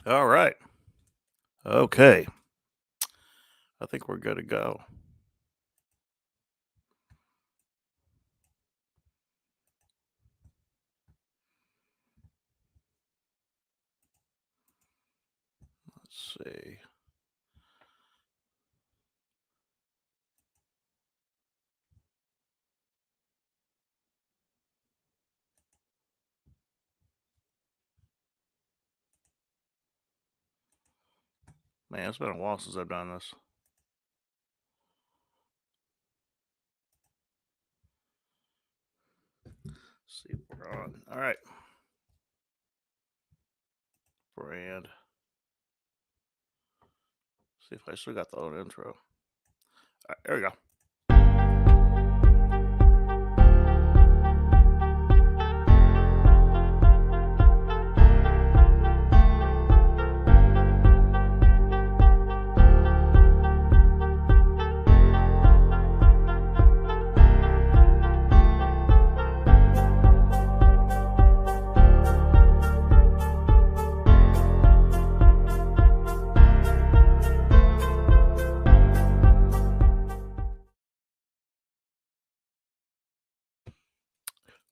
All right. Okay. I think we're good to go. Let's see. Man, it's been a while since I've done this. Let's see if we're on. All right. Brand. See if I still got the old intro. All right, there we go.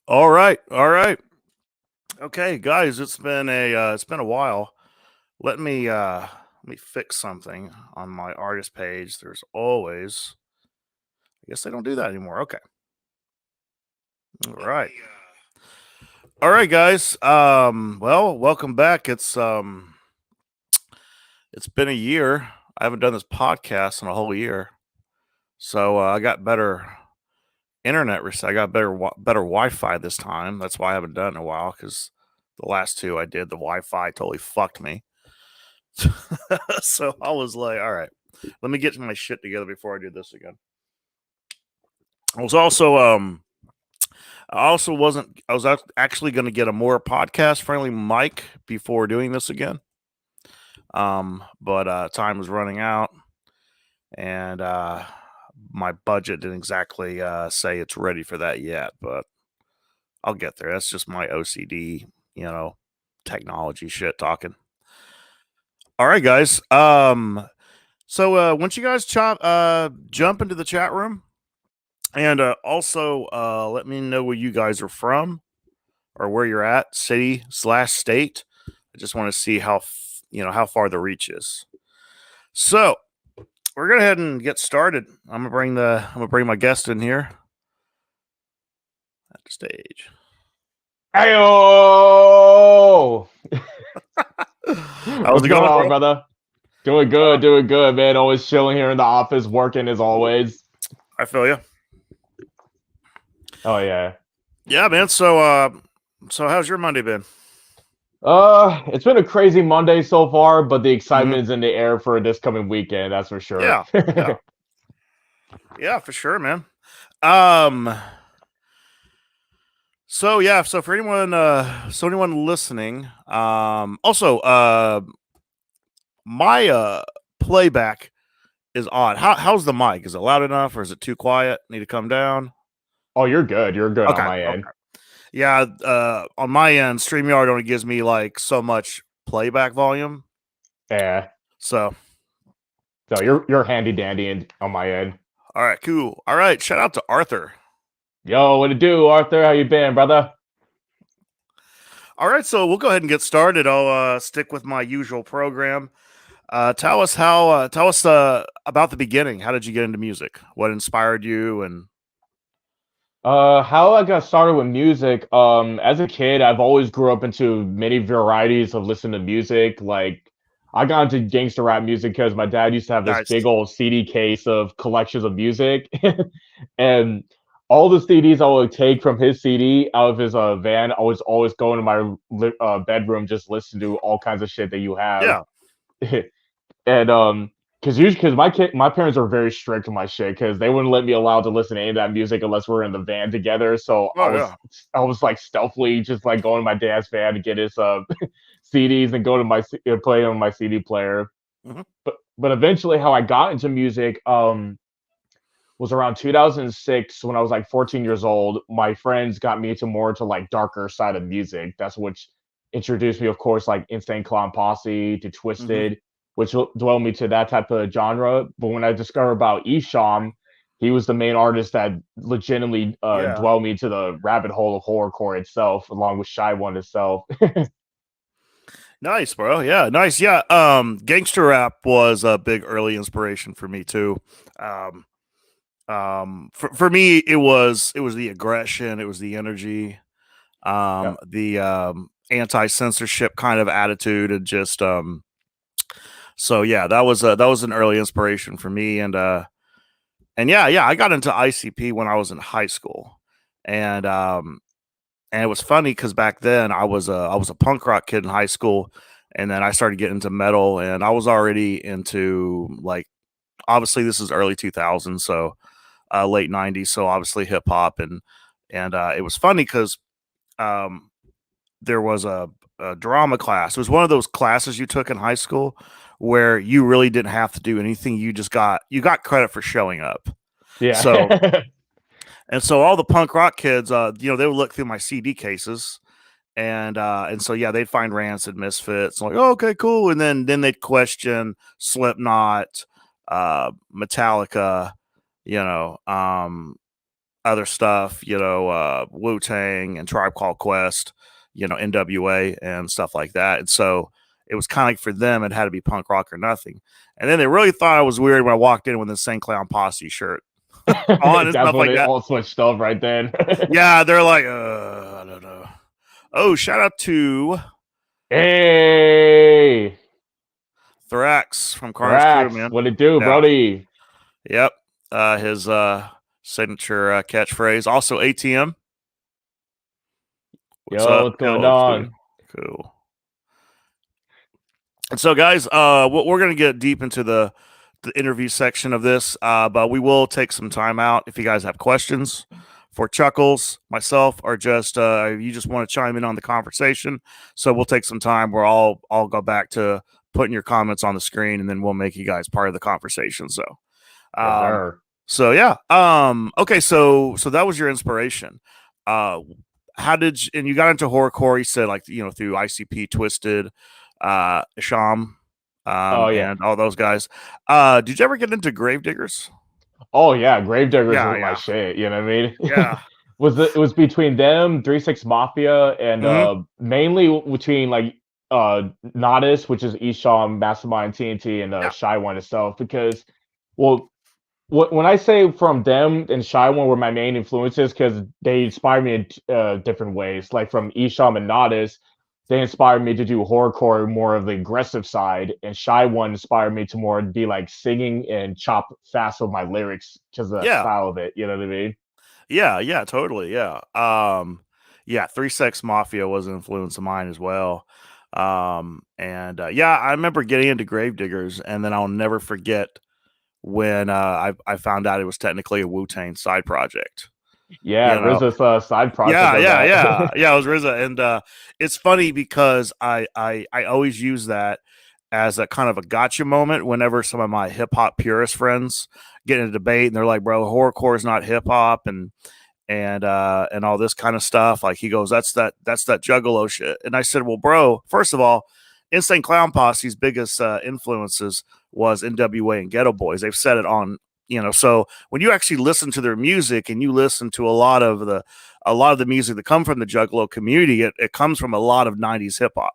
All right. All right. Okay, guys, it's been a while. Let me fix something on my artist page. There's always I guess they don't do that anymore. Okay. All right. All right, guys. Well, welcome back. It's been a year. I haven't done this podcast in a whole year. So I got better I got better Wi-Fi this time. That's why I haven't done it in a while cuz the last two I did the Wi-Fi totally fucked me. So I was like, all right, let me get my shit together before I do this again. I was also I also wasn't I was actually going to get a more podcast friendly mic before doing this again. But time was running out and my budget didn't exactly say it's ready for that yet, but I'll get there. That's just my OCD, technology shit talking. All right, guys. So once you guys jump into the chat room and also let me know where you guys are from or where you're at, city/state. I just want to see how far the reach is. So we're gonna head and get started. I'm gonna bring my guest in here at the stage. Ayo! How's What's it going going, on, bro? brother? Doing good, man. Always chilling here in the office, working as always. I feel you. Oh yeah. Yeah, man. So how's your Monday been? It's been a crazy Monday so far, but the Hmm. excitement is in the air for this coming weekend, that's for sure. Yeah, yeah, yeah, for sure, man. Um. So yeah. So for anyone listening, also my playback is odd. How's the mic? Is it loud enough or is it too quiet? Need to come down? Oh, you're good. You're good on Okay. my end. Okay. Yeah. On my end, StreamYard only gives me like so much playback volume. Yeah. So So you're handy dandy on my end. all right, cool. All right, shout out to Arthur. Yo, what to do, Arthur? How you been, brother? All right, so we'll go ahead and get started. I'll stick with my usual program. Tell us about the beginning. How did you get into music? What inspired you? And How I got started with music. As a kid, I've always grew up into many varieties of listening to music. Like, I got into gangster rap music because my dad used to have this nice. big old CD case of collections of music, and all the CDs I would take from his CD out of his van, I was always going to my bedroom just listen to all kinds of shit that you have. Yeah. And because my parents are very strict with my shit because they wouldn't let me allowed to listen to any of that music unless we're in the van together. So Oh yeah. I was like stealthily just like going to my dad's van to get his CDs and go to play on my CD player. Hmm. But eventually, how I got into music was around 2006 when I was like 14 years old. My friends got me into more to like darker side of music. That's which introduced me, of course, like Insane Clown Posse to Hmm. Twisted, which dwelled me to that type of genre. But when I discovered about Esham, he was the main artist that legitimately Yeah. dwelled me to the rabbit hole of horrorcore itself, along with Shy One itself. Nice, bro. Yeah, nice. Yeah. Gangster rap was a big early inspiration for me too. Um, for me, it was the aggression, it was the energy, Yeah. the anti censorship kind of attitude, and just so yeah, that was an early inspiration for me, and yeah, I got into ICP when I was in high school, and and it was funny because back then I was a punk rock kid in high school, and then I started getting into metal, and I was already into like obviously this is early 2000s, so late 90s, so obviously hip hop, and it was funny because um, there was a drama class. It was one of those classes you took in high school where you really didn't have to do anything. You got credit for showing up. So Yeah. and so all the punk rock kids, they would look through my CD cases, and so yeah, they'd find Rancid, Misfits, like oh, okay, cool, and then they'd question Slipknot, Metallica, you know, other stuff, Wu Tang and Tribe Called Quest, NWA and stuff like that, and so it was kind of like for them it had to be punk rock or nothing, and then they really thought I was weird when I walked in with the St. Clown Posse shirt on and That's stuff when like it that. all switched up right then. Yeah, they're like, I don't know. Oh, shout out to Hey, Thrax from Carnage Crew, Rax, man. what it do, Yeah. Brody? Yep. His signature catchphrase. Also ATM. What's Yo, up? what's going LOC. on? Cool. And so, guys, we're going to get deep into the interview section of this, but we will take some time out if you guys have questions for Chuckles, myself, or just you just want to chime in on the conversation. So we'll take some time where I'll go back to putting your comments on the screen, and then we'll make you guys part of the conversation. Yes, Um, sir. so yeah. Okay. So that was your inspiration. Uh, how did you, and you got into horrorcore? You said like through ICP, Twisted, Isham, Oh yeah. and all those guys. Did you ever get into Gravediggers? Oh yeah, Gravediggers Yeah, was my yeah, shit. You know what I yeah. mean? It was between them, 3 6 Mafia, and Hmm. mainly between like Nodis, which is Isham, Mastermind, TNT, and Yeah, Shy One itself. Because, well, when I say from them and Shy One were my main influences, because they inspired me in different ways. Like from Isham and Nodis, they inspired me to do horrorcore more of the aggressive side, and Shy One inspired me to more be like singing and chop fast with my lyrics because of the yeah, style of it. You know what I mean? yeah, totally, yeah. Yeah, Three Sex Mafia was an influence of mine as well. And yeah, I remember getting into Gravediggers, and then I'll never forget when I found out it was technically a Wu Tang side project. Yeah, You know, RZA's side project yeah, of yeah, that. yeah, yeah. It was RZA, and it's funny because I always use that as a kind of a gotcha moment whenever some of my hip hop purist friends get in a debate and they're like, "Bro, horrorcore is not hip hop," and all this kind of stuff. Like he goes, that's that Juggalo shit. And I said, well, bro, first of all, Insane Clown Posse's biggest influences was NWA and Ghetto Boys. They've said it on, so when you actually listen to their music and you listen to a lot of the music that come from the Juggalo community, it comes from a lot of 90s hip hop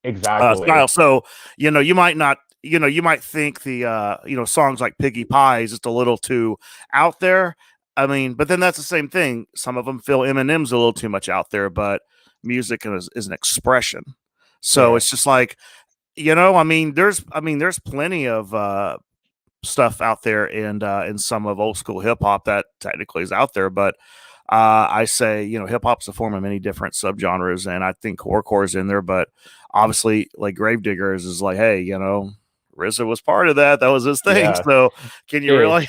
Exactly. style. So, you might not, you might think the, songs like Piggy Pie is just a little too out there. I mean, but then that's the same thing. Some of them feel Eminem's a little too much out there, but music is an expression. So Yeah. it's just like, there's plenty of stuff out there in some of old school hip hop that technically is out there, but I say hip hop's a form of many different subgenres, and I think horrorcore is in there, but obviously like Gravediggers is like, hey, RZA was part of that. That was his thing. Yeah. So can you Yeah. really,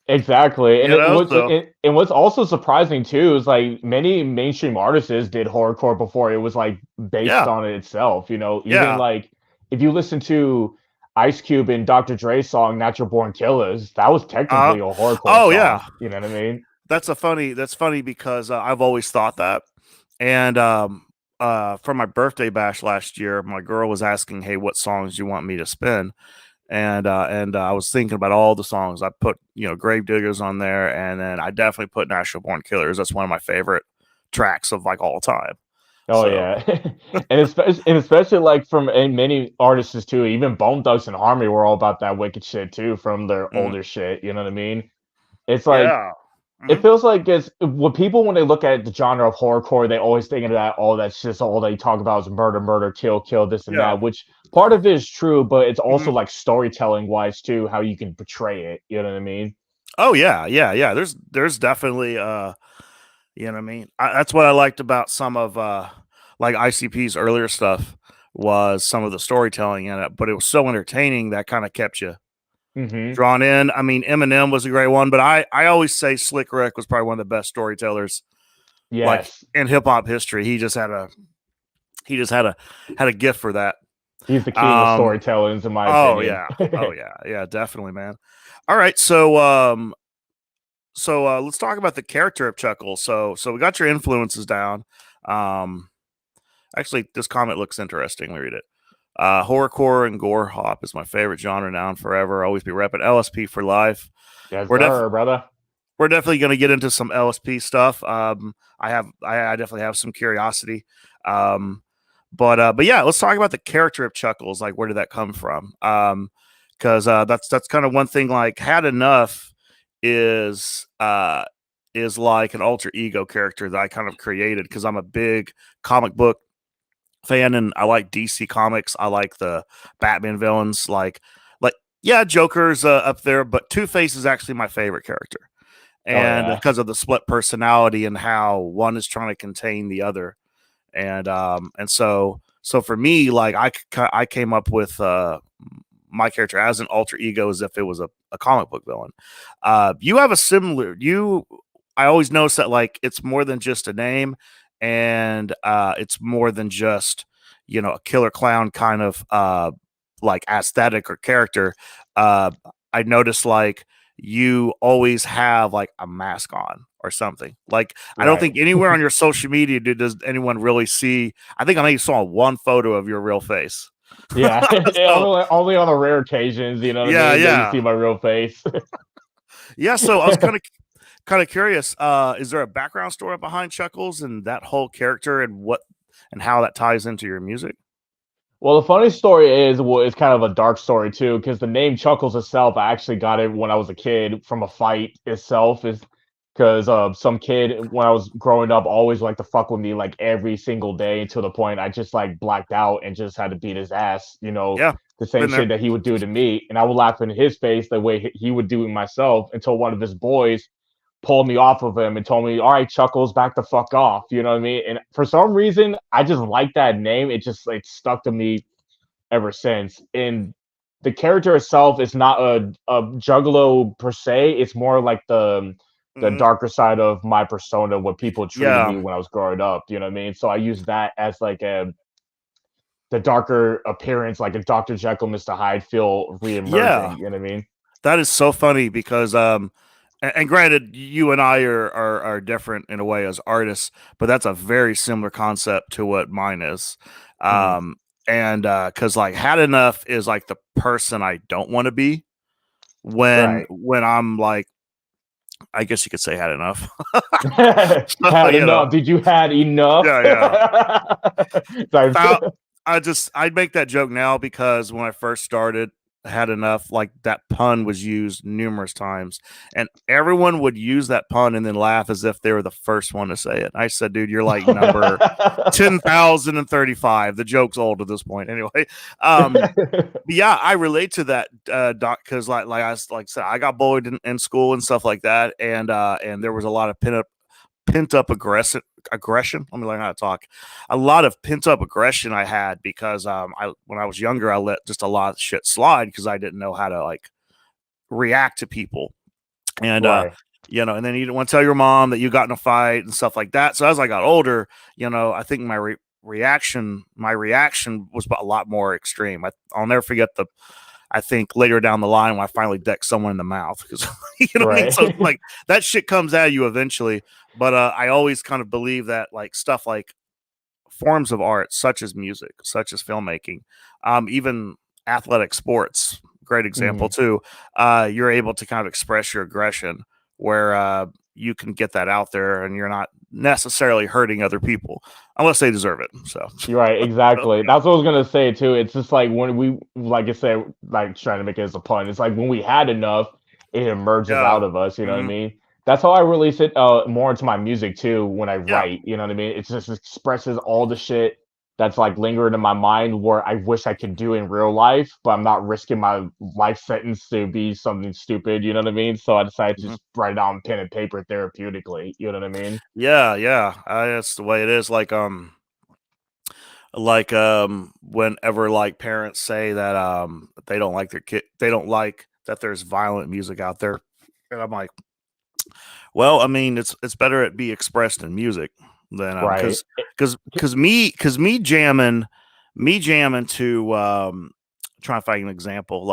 Exactly, and so what's also surprising too is like many mainstream artists did horrorcore before it was like based yeah, on it itself. You know, even yeah, like if you listen to Ice Cube and Dr. Dre's song "Natural Born Killers," that was uh, technically a horrorcore oh yeah, song. You know what I mean? that's funny because I've always thought that, and for my birthday bash last year, my girl was asking, "Hey, what songs do you want me to spin?" And I was thinking about all the songs. I put Grave Diggers on there, and then I definitely put Natural Born Killers. That's one of my favorite tracks of like all time. Oh So yeah, and especially like from many artists too. Even Bone Thugs and Harmony were all about that wicked shit too from their mm, older shit. You know what I mean? It's like yeah, it hmm feels like it's what people when they look at the genre of horrorcore, they always think of that. Oh, that's just all they talk about is murder, murder, kill, kill, this and yeah, that. Which part of it is true, but it's also hmm like storytelling wise too, how you can portray it. You know what I mean? oh yeah, yeah, yeah. There's definitely you know what I mean. That's what I liked about some of like ICP's earlier stuff was some of the storytelling in it, but it was so entertaining that kind of kept you Mm-hmm. drawn in. I mean, Eminem was a great one, but I always say Slick Rick was probably one of the best storytellers like Yes, in hip hop history. He just had a gift for that. he's the king of Um storytellers, in my oh opinion. yeah. Oh yeah. Yeah, definitely, man. All right, so let's talk about the character of Chuckles. So we got your influences down. Um Actually, this comment looks interesting. Let me read it. Horrorcore and gore hop is my favorite genre now and forever. Always be repping LSP for life. Yes, We're def- sir, brother. we're definitely going to get into some LSP stuff. I definitely have some curiosity. But yeah, let's talk about the character of Chuckles. Like, where did that come from? Because that's kind of one thing. Like, Had Enough is like an alter ego character that I kind of created because I'm a big comic book fan and I like DC comics. I like the Batman villains. Like yeah, Joker's up there, but Two Face is actually my favorite character, Oh and yeah. because of the split personality and how one is trying to contain the other, and so for me, like I came up with my character as an alter ego as if it was a comic book villain. You have a similar you. I always notice that like it's more than just a name, and it's more than just a killer clown kind of like aesthetic or character. Uh, I noticed like you always have like a mask on or something. Like I don't Right. think anywhere on your social media does anyone really see. I think I only saw one photo of your real face. Yeah. So only on the rare occasions, you know what I yeah, mean, that you yeah, see my real face. yeah. So I was kind of curious. Is there a background story behind Chuckles and that whole character and what and how that ties into your music? Well, the funny story is, well, it's kind of a dark story too, because the name Chuckles itself, I actually got it when I was a kid from a fight itself. Is because some kid when I was growing up always liked to fuck with me like every single day to the point I just like blacked out and just had to beat his ass. Yeah, The same been there. shit that he would do to me, and I would laugh in his face the way he would do it myself until one of his boys pulled me off of him and told me, "All right, Chuckles, back the fuck off." You know what I mean? And for some reason, I just like that name. It just like stuck to me ever since. And the character itself is not a juggalo per se. It's more like the Mhm. darker side of my persona, what people treated Yeah, me when I was growing up. You know what I mean? So I use that as like the darker appearance, like a Dr. Jekyll, Mr. Hyde feel yeah. reemerging. You know what I mean? That is so funny because and granted, you and I are different in a way as artists, but that's a very similar concept to what mine is. Mhm. Um, and because like Had Enough is like the person I don't want to be when Right. when I'm like, I guess you could say had enough. So, Had enough. Did you had enough? yeah, yeah. Type Foul, shit. I'd make that joke now because when I first started, Had Enough, like that pun was used numerous times, and everyone would use that pun and then laugh as if they were the first one to say it. I said, "Dude, you're like number 10,035. The joke's old at this point, anyway." But yeah, I relate to that, Doc, because like I said, I got bullied in school and stuff like that, and there was a lot of pent up aggression. Let me learn how to talk. A lot of pent up aggression I had because I when I was younger, I let just a lot of shit slide because I didn't know how to like react to people, and Right. and then you didn't want to tell your mom that you got in a fight and stuff like that. So as I got older, I think my reaction was a lot more extreme. I'll never forget I think later down the line when I finally decked someone in the mouth because you know what I mean. So Right. like that shit comes at you eventually. But I always kind of believe that like stuff like forms of art, such as music, such as filmmaking, even athletic sports. Great example Mhm. too. You're able to kind of express your aggression where you can get that out there, and you're not necessarily hurting other people unless they deserve it. So, You're right, exactly. That's what I was gonna say too. It's just like when we, like I said, like trying to make it as a pun. It's like when we had enough, it emerges yeah, out of us. You know what I hmm mean? That's how I release it more into my music too. When I yeah, write, you know what I mean? It just expresses all the shit that's like lingering in my mind where I wish I could do in real life, but I'm not risking my life sentence to be something stupid. You know what I mean? So I decided to hmm just write it on pen and paper therapeutically. You know what I mean? yeah, yeah. That's the way it is. Whenever like parents say that they don't like their kid, they don't like that there's violent music out there, and I'm like, well, I mean, it's better it be expressed in music than Right. because me jamming to trying to find an example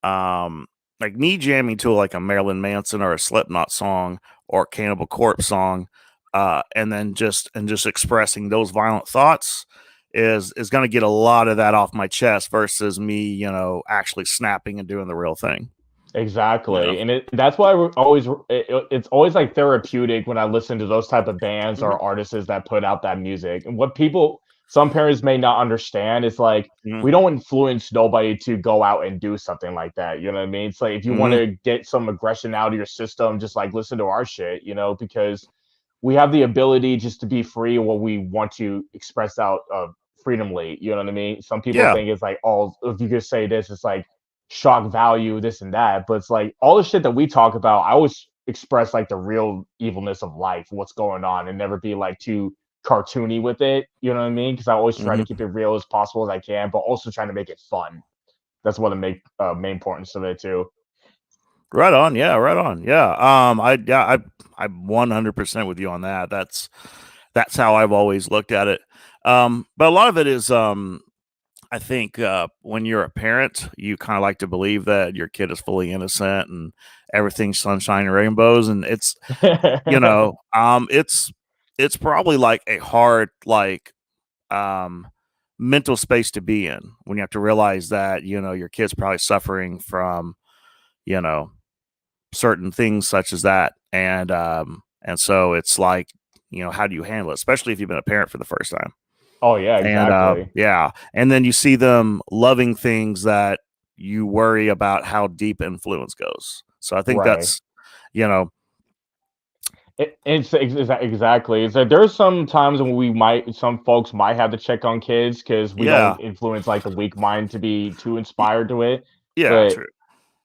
um like me jamming to like a Marilyn Manson or a Slipknot song or a Cannibal Corpse song, and just expressing those violent thoughts is going to get a lot of that off my chest versus me, actually snapping and doing the real thing. You know. Exactly, and that's why we're always it's always like therapeutic when I listen to those type of bands hmm or artists that put out that music. And what people, some parents may not understand is like hmm we don't influence nobody to go out and do something like that. You know what I mean? It's like if you want hmm to get some aggression out of your system, just like listen to our shit, because we have the ability just to be free what we want to express out freedomly. You know what I mean? Some people Yeah. think it's like, oh, if you could say this, it's like shock value, this and that. But it's like all the shit that we talk about, I always express like the real evilness of life, what's going on, and never be like too cartoony with it. You know what I mean? Because I always try to hmm keep it real as possible as I can, but also trying to make it fun. That's one of the main importance of it too. Right on. Yeah. Right on. Yeah. I'm 100% with you on that. That's how I've always looked at it. But a lot of it is, I think, when you're a parent, you kind of like to believe that your kid is fully innocent and everything's sunshine and rainbows, and it's probably like a hard um, mental space to be in when you have to realize that your kid's probably suffering from you know certain things such as that, and so it's like, how do you handle it, especially if you've been a parent for the first time? Oh yeah, And exactly. yeah, and then you see them loving things that you worry about how deep influence goes. So I think Right. that's you know Exactly. It's like there's some times when some folks might have to check on kids because we yeah, don't influence like the weak mind to be too inspired to it. yeah, But true,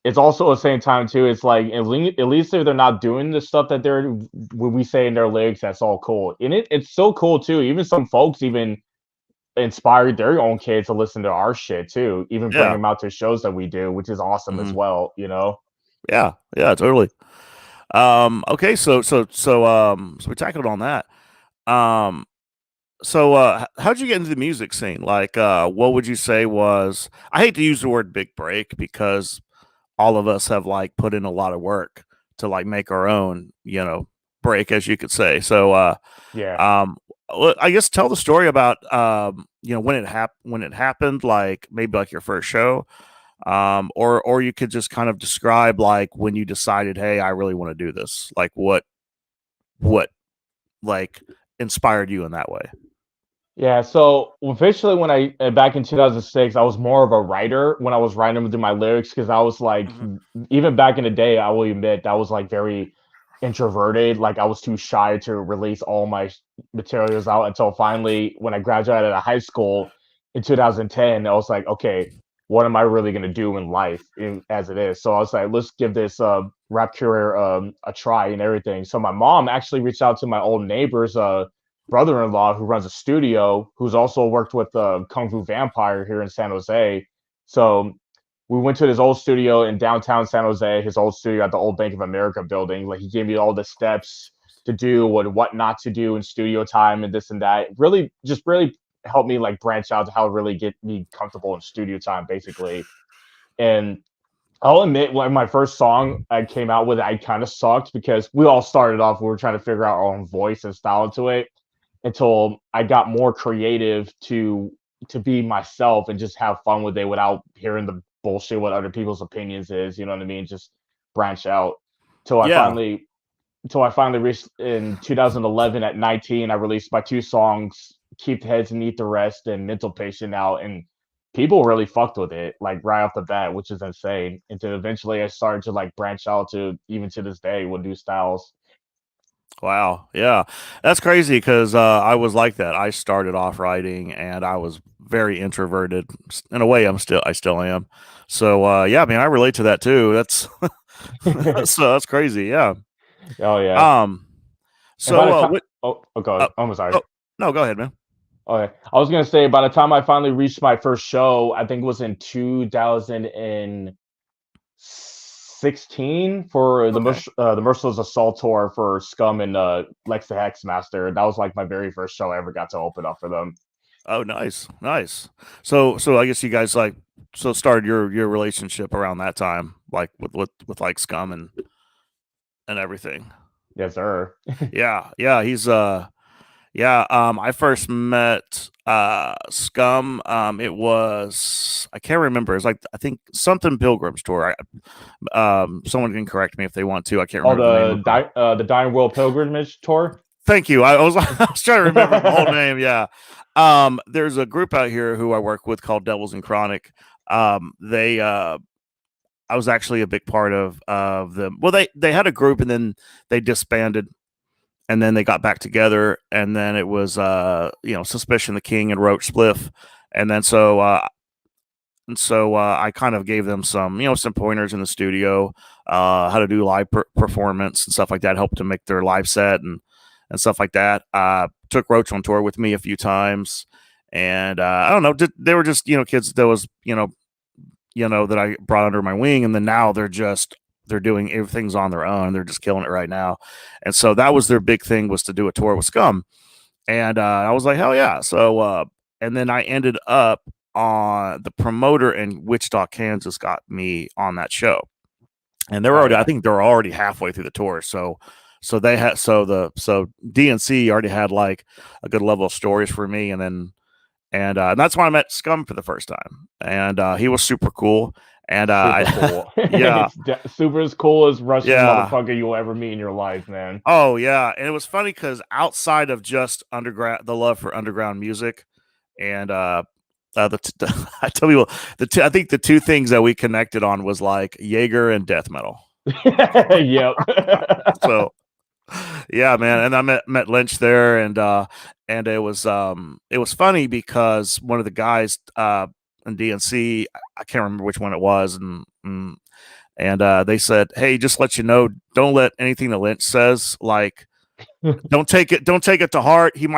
it's also at the same time too. It's like at least if they're not doing the stuff that they're when we say in their lyrics, that's all cool. And it's so cool too. Even some folks even inspire their own kids to listen to our shit too. Even bring yeah, them out to shows that we do, which is awesome as hmm well. You know. yeah, yeah, totally. Okay, so we tackled on that. Um, how'd you get into the music scene? Like, what would you say was? I hate to use the word big break because all of us have like put in a lot of work to like make our own, break, as you could say. Yeah. Um, I guess tell the story about when it happened, like maybe like your first show, or you could just kind of describe like when you decided, hey, I really want to do this. Like what like inspired you in that way. Yeah, so officially when I back in 2006, I was more of a writer when I was writing through my lyrics because I was like, hmm even back in the day, I will admit I was like very introverted. Like I was too shy to release all my materials out until finally when I graduated out of high school in 2010, I was like, okay, what am I really gonna do in life as it is? So I was like, let's give this rap career a try and everything. So my mom actually reached out to my old neighbors brother-in-law who runs a studio, who's also worked with Kung Fu Vampire here in San Jose. So we went to his old studio in downtown San Jose, his old studio at the old Bank of America building. Like he gave me all the steps to do, what not to do in studio time and this and that. Really helped me like branch out to how to really get me comfortable in studio time, basically. And I'll admit, when my first song I came out with, I kind of sucked because we all started off, we were trying to figure out our own voice and style to it, until I got more creative to be myself and just have fun with it without hearing the bullshit what other people's opinions is. You know what I mean? Just branch out till I Yeah. finally until I finally reached in 2011 at 19. I released my two songs, "Keep the Heads and Eat the Rest" and "Mental Patient" out, and people really fucked with it like right off the bat, which is insane. And then eventually, I started to like branch out to even to this day with new styles. Wow. Yeah. That's crazy because I was like that. I started off writing and I was very introverted. In a way, I still am. So, yeah, I mean, I relate to that too. That's, so that's crazy. Yeah. Oh yeah. Um, And by so, the time, what, God, uh, I'm sorry. oh, no, go ahead, man. Okay, I was gonna say by the time I finally reached my first show, I think it was in 2016 for Okay. the Merciless Assault tour for Scum and Lex the Hexmaster. That was like my very first show I ever got to open up for them. Oh, nice. Nice. So I guess you guys like, so started your relationship around that time, like with like Scum and everything. Yes, sir. Yeah. Yeah. Yeah, I first met Scum. It was I can't remember. It's like I think something Pilgrims tour. Someone can correct me if they want to. I can't Oh, remember the name of them. the Dying World Pilgrimage tour. Thank you. I was I was trying to remember the whole name. Yeah. There's a group out here who I work with called Devils and Chronic. They I was actually a big part of them. Well, they had a group and then they disbanded and then they got back together, and then it was Suspicion the King and Roach Spliff, and then I kind of gave them some pointers in the studio, how to do live performance and stuff like that, helped to make their live set and stuff like that. Took Roach on tour with me a few times, and I don't know, they were just kids that was that I brought under my wing, and then now they're doing everything's on their own. They're just killing it right now. And so that was their big thing, was to do a tour with Scum. And I was like, hell yeah. So, and then I ended up on the promoter in Wichita, Kansas got me on that show. And Oh I yeah. think they're already halfway through the tour. So they had, so DNC already had like a good level of stories for me. And that's when I met Scum for the first time. And he was super cool. And Super cool. yeah, Super as cool as Russian yeah. motherfucker you'll ever meet in your life, man. Oh yeah, and it was funny because outside of just underground, the love for underground music, and I tell you what, I think the two things that we connected on was like Jaeger and death metal. Yep. So yeah, man, and I met Lynch there, and it was funny because one of the guys in DNC, I can't remember which one it was, and they said, "Hey, just let you know, don't let anything that Lynch says like." Don't take it to heart. He's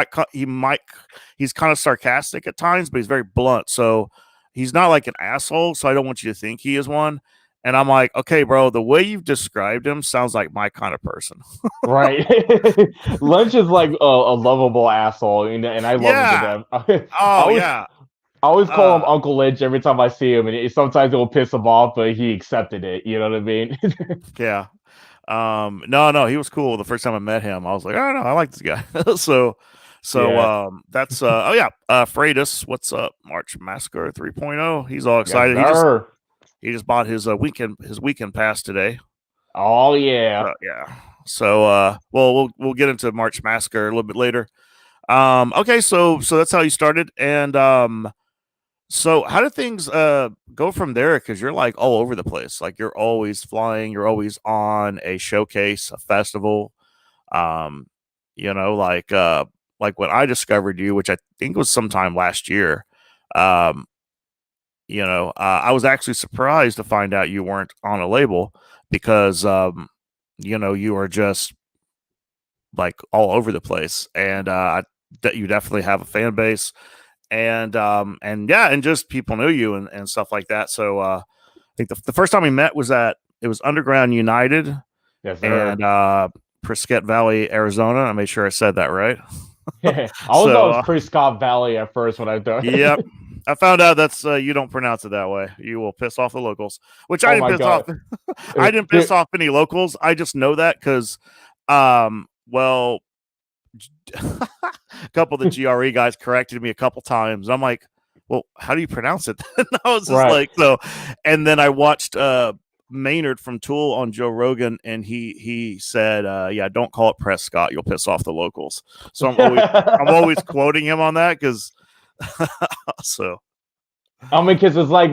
kind of sarcastic at times, but he's very blunt. So he's not like an asshole. So I don't want you to think he is one. And I'm like, okay, bro, the way you've described him sounds like my kind of person. Right. Lynch is like a lovable asshole, and I love him to Yeah. death. Oh yeah. I always call him Uh Uncle Lynch every time I see him, and sometimes it will piss him off, but he accepted it. You know what I mean? yeah. No, he was cool. The first time I met him, I was like, oh no, I like this guy. so Yeah. that's oh yeah, Freitas, what's up? March Massacre 3.0. He's all Yes, excited. sir. He just bought his weekend pass today. Oh yeah. So yeah. So well we'll get into March Massacre a little bit later. Okay, so that's how you started. And so how did things go from there? Because you're like all over the place. Like you're always flying, you're always on a showcase, a festival. Um, like when I discovered you, which I think was sometime last year. Um, I was actually surprised to find out you weren't on a label because you are just like all over the place, and that you definitely have a fan base, and yeah, and just people knew you and stuff like that. So I think the first time we met was at it was Underground United Yes, sir. and Prescott Valley, Arizona. I made sure I said that right. I was So always pre Scott Valley at first when I done. yep. I found out that's you don't pronounce it that way. You will piss off the locals, which I Oh didn't my piss off. god. I didn't piss Dude, off any locals. I just know that because, well, a couple of the GRE guys corrected me a couple times. I'm like, well, how do you pronounce it? And I was just Right. like, so. And then I watched Maynard from Tool on Joe Rogan, and he said, "Yeah, don't call it Prescott. You'll piss off the locals." So I'm always quoting him on that because so I mean, because it's like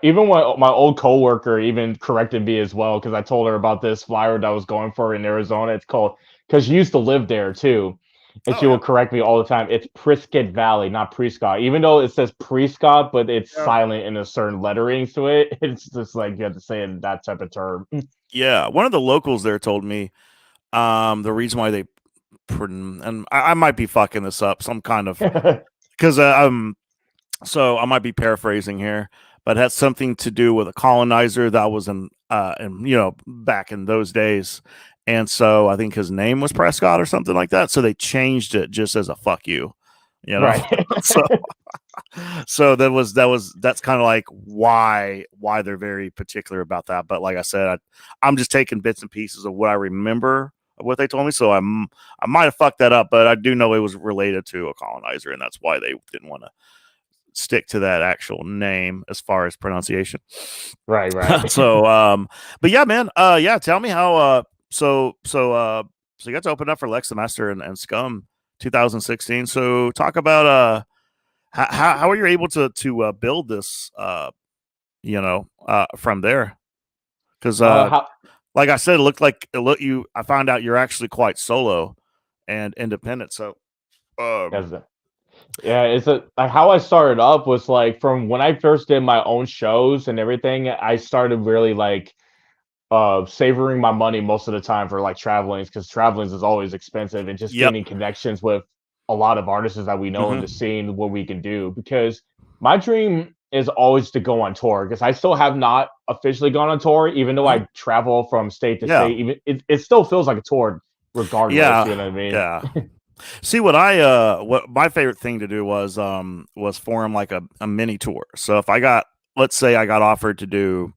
even when my old coworker even corrected me as well, because I told her about this flyer that I was going for in Arizona. It's called, because she used to live there too, and oh she yeah will correct me all the time. It's Prescott Valley, not Prescott. Even though it says Prescott, but it's yeah silent in a certain lettering to it. It's just like you have to say it in that type of term. yeah. One of the locals there told me the reason why they and I might be fucking this up some kind of because so I might be paraphrasing here, but it has something to do with a colonizer that was in back in those days, and so I think his name was Prescott or something like that. So they changed it just as a fuck you, you know. Right. so so that's kind of like why they're very particular about that. But like I said, I'm just taking bits and pieces of what I remember of what they told me. So I might have fucked that up, but I do know it was related to a colonizer, and that's why they didn't want to stick to that actual name as far as pronunciation. Right, right. So but yeah, man, yeah, tell me how so you got to open up for Lex the Master and Scum 2016. So talk about how are you able to build this from there? Because How like I said, it looked like I found out you're actually quite solo and independent. So as yeah, it's a like how I started up was like from when I first did my own shows and everything. I started really like savoring my money most of the time for like traveling, because traveling is always expensive, and just yep. gaining connections with a lot of artists that we know in Hmm. the scene, what we can do. Because my dream is always to go on tour, because I still have not officially gone on tour, even though Hmm. I travel from state to Yeah. state. Even it still feels like a tour regardless, you Yeah. know what I mean? Yeah. See what my favorite thing to do was form like a mini tour. So if I got let's say I got offered to do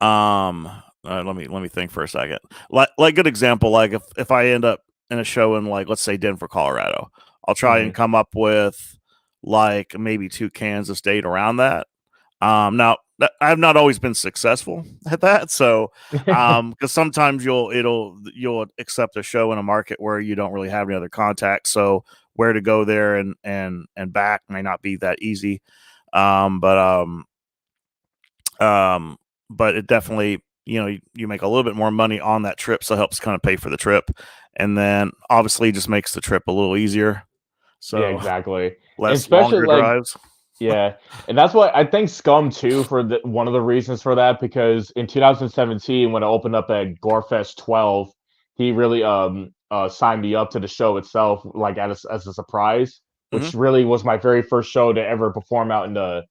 let me think for a second. Like good example, like if I end up in a show in like let's say Denver, Colorado, I'll try and Mhm. come up with like maybe two Kansas date around that. Now I've not always been successful at that, so because sometimes you'll accept a show in a market where you don't really have any other contacts, so where to go there and back may not be that easy. Um, but um, um, but it definitely you make a little bit more money on that trip, so it helps kind of pay for the trip, and then obviously just makes the trip a little easier. Yeah, So exactly. And less especially longer like drives. yeah, and that's why I think Scum too for one of the reasons for that, because in 2017 when I opened up at Gorefest 12, he really signed me up to the show itself, like as a surprise, Hmm. which really was my very first show to ever perform out in the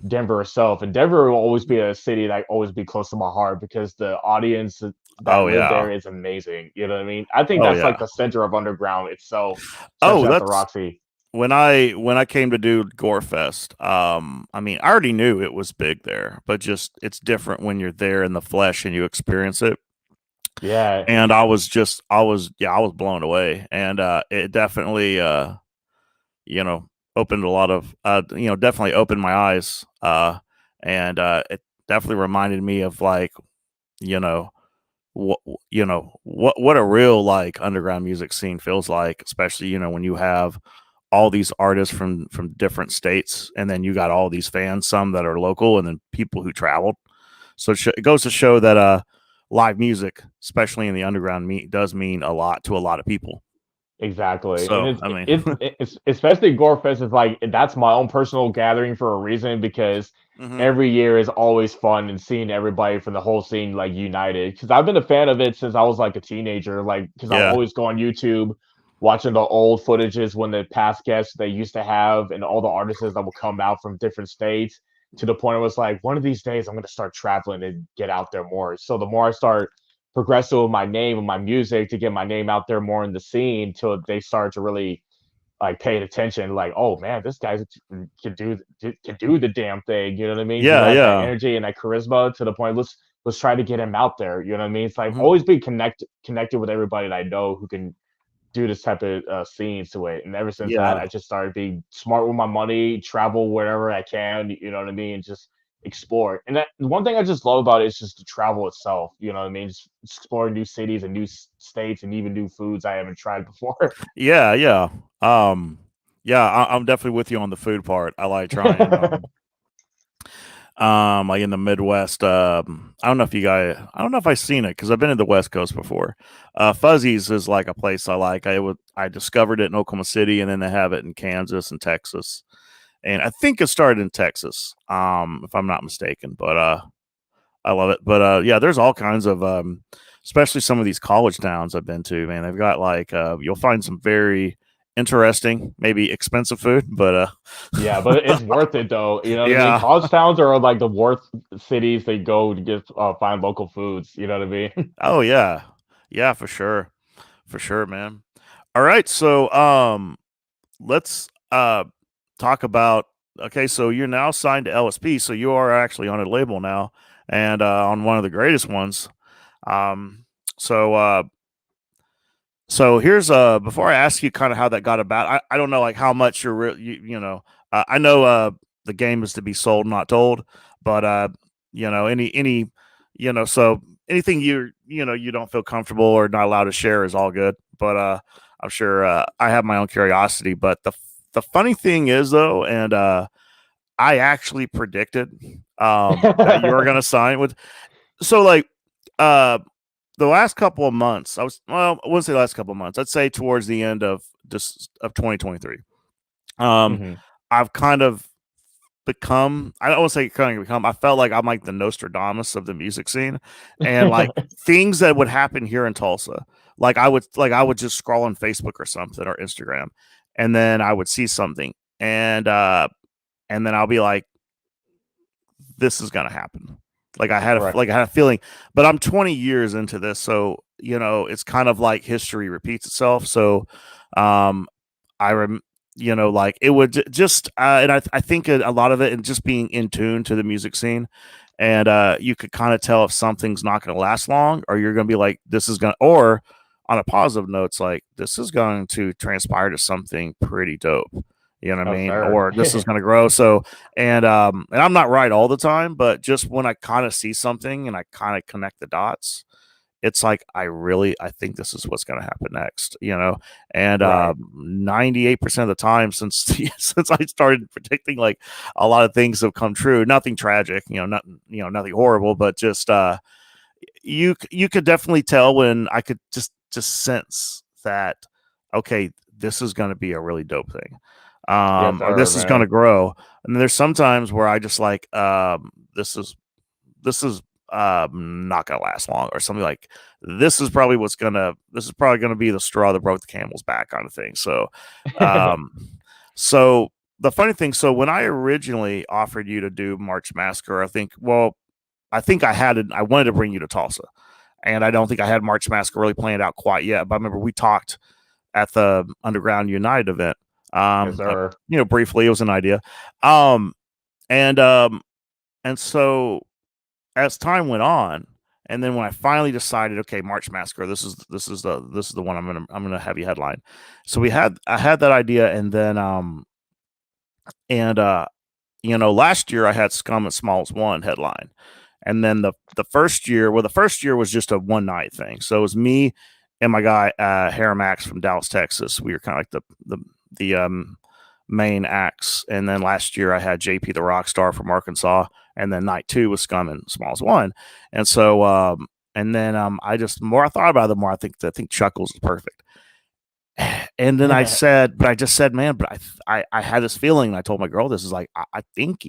Denver itself. And Denver will always be a city that always be close to my heart, because the audience that Oh live yeah. there is amazing. You know what I mean? I think Oh that's yeah. like the center of underground itself, Oh, especially at the that's Roxy. when I came to do Gorefest. I mean, I already knew it was big there, but just it's different when you're there in the flesh and you experience it. Yeah, And I was blown away, and it definitely you know opened a lot of definitely opened my eyes, and it definitely reminded me of like you know what a real like underground music scene feels like, especially when you have all these artists from different states, and then you got all these fans, some that are local, and then people who traveled. So it goes to show that live music, especially in the underground, does mean a lot to a lot of people. exactly, and So I mean, it's especially Gorefest is like that's my own personal gathering for a reason, because hmm every year is always fun and seeing everybody from the whole scene like united. Because I've been a fan of it since I was like a teenager, like because I'll yeah, always go on YouTube watching the old footages when the past guests they used to have and all the artists that will come out from different states, to the point it was like one of these days I'm going to start traveling and get out there more. So the more I start progressive with my name and my music to get my name out there more in the scene, till they start to really like pay attention, like, oh man, this guy can do the damn thing, you know what I mean? He yeah, has that yeah. energy and that charisma, to the point let's try to get him out there, you know what I mean? It's like Hmm. always be connected with everybody that I know who can do this type of scenes to it. And ever since that, Yeah. I just started being smart with my money, travel wherever I can. You know what I mean? And just explore. And that one thing I just love about it is just the travel itself. You know what I mean? Just exploring new cities and new states and even new foods I haven't tried before. Yeah, yeah. Um, yeah, I'm definitely with you on the food part. I like trying like in the Midwest. I don't know if you guys, I don't know if I've seen it because I've been in the West Coast before. Fuzzies is like a place I like. I discovered it in Oklahoma City, and then they have it in Kansas and Texas, and I think it started in Texas, if I'm not mistaken. But I love it. But yeah, there's all kinds of, especially some of these college towns I've been to. Man, they've got like you'll find some very interesting, maybe expensive food, but Yeah, but it's worth it though. You know what I mean? yeah. College towns are like the worst cities they go to get find local foods. You know what I mean? Oh yeah, yeah, for sure, man. All right, so let's talk about. Okay, so you're now signed to LSP, so you are actually on a label now, and on one of the greatest ones. Um, so So here's before I ask you kind of how that got about. I don't know like how much you know. I know the game is to be sold, not told, but you know any so anything you don't feel comfortable or not allowed to share is all good. But I'm sure I have my own curiosity. But the funny thing is though, and I actually predicted that you were going to sign with. So like uh the last couple of months, I wouldn't say the last couple of months. I'd say towards the end of just of 2023. Um, Hmm. I've kind of become. I don't want to say kind of become. I felt like I'm like the Nostradamus of the music scene, and like things that would happen here in Tulsa. Like I would just scroll on Facebook or something or Instagram, and then I would see something, and then I'll be like, this is gonna happen. Right. Like I had a feeling, but I'm 20 years into this, so it's kind of like history repeats itself. So, um, I rem, like it would just, and I think a lot of it, and just being in tune to the music scene, and you could kind of tell if something's not going to last long, or you're going to be like, this is going, to or on a positive note, it's like this is going to transpire to something pretty dope. You know what I Oh, mean? sir. Or this is going to grow. So, and I'm not right all the time, but just when I kind of see something and I kind of connect the dots, it's like I think this is what's going to happen next, and Right. 98% of the time since since I started predicting, like a lot of things have come true. Nothing tragic, nothing horrible, but just you could definitely tell when I could just sense that, okay, this is going to be a really dope thing, Yes, or sir, this is going man. to grow. And there's sometimes where I just like, this is not gonna last long, or something like this is probably gonna be the straw that broke the camel's back kind of thing. So um so the funny thing, so when I originally offered you to do March Massacre, I think I wanted to bring you to Tulsa, and I don't think I had March Massacre really planned out quite yet. But I remember we talked at the Underground United event. Yes, sir. Briefly, it was an idea. Um and um and so as time went on, and then when I finally decided, okay, March Massacre, this is the one I'm gonna have you headline. So I had that idea, and then and last year I had Scum at Smalls One headline, and then the first year was just a one night thing. So it was me and my guy Haramax from Dallas, Texas. We were kind of like the main acts, and then last year I had JP the Rockstar from Arkansas, and then night two was Scum and Smalls One, and so and then I just, the more I thought about it, the more I think Chuckles is perfect. And then I just said, man, but I had this feeling, and I told my girl this is like, I think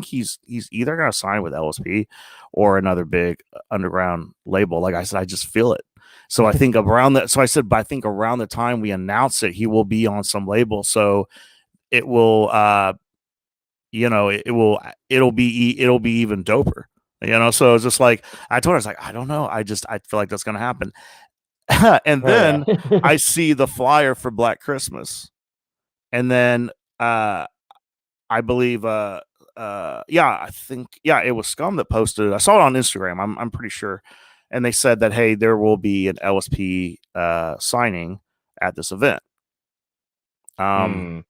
he's either gonna sign with LSP or another big underground label. Like I said, I just feel it. So I think around that, so I said, but I think around the time we announce it, he will be on some label. So it will, it'll be even doper. So it's just like I told her, I was like, I don't know, I feel like that's gonna happen. And Hell yeah. then I see the flyer for Black Christmas, and then uh, I believe yeah, I think, yeah, it was Scum that posted it. I saw it on Instagram. I'm pretty sure, and they said that, hey, there will be an LSP signing at this event. Mm.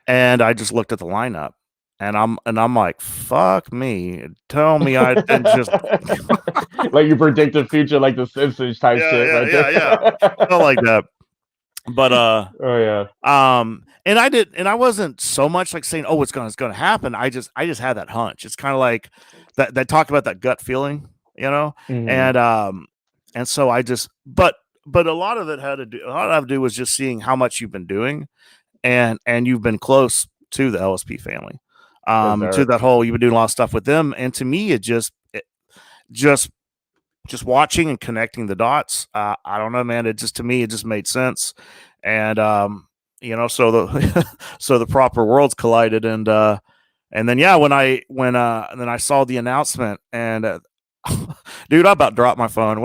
And I just looked at the lineup, and I'm like, fuck me, tell me I didn't just Like you predict the future, like the Simpsons type yeah, shit yeah, right yeah, there. yeah, felt like that. But Oh yeah. and I wasn't so much like saying, oh, it's gonna happen. I just had that hunch. It's kind of like that talk about that gut feeling, you know? Mhm. And so I just but a lot of it had to do a lot of it had to do was just seeing how much you've been doing, and you've been close to the LSP family. Yes, To sir. that whole you've been doing a lot of stuff with them. And to me it just watching and connecting the dots. I don't know, man. It just to me it just made sense. And so the so the proper worlds collided. And then yeah, and then I saw the announcement, and dude, I about dropped my phone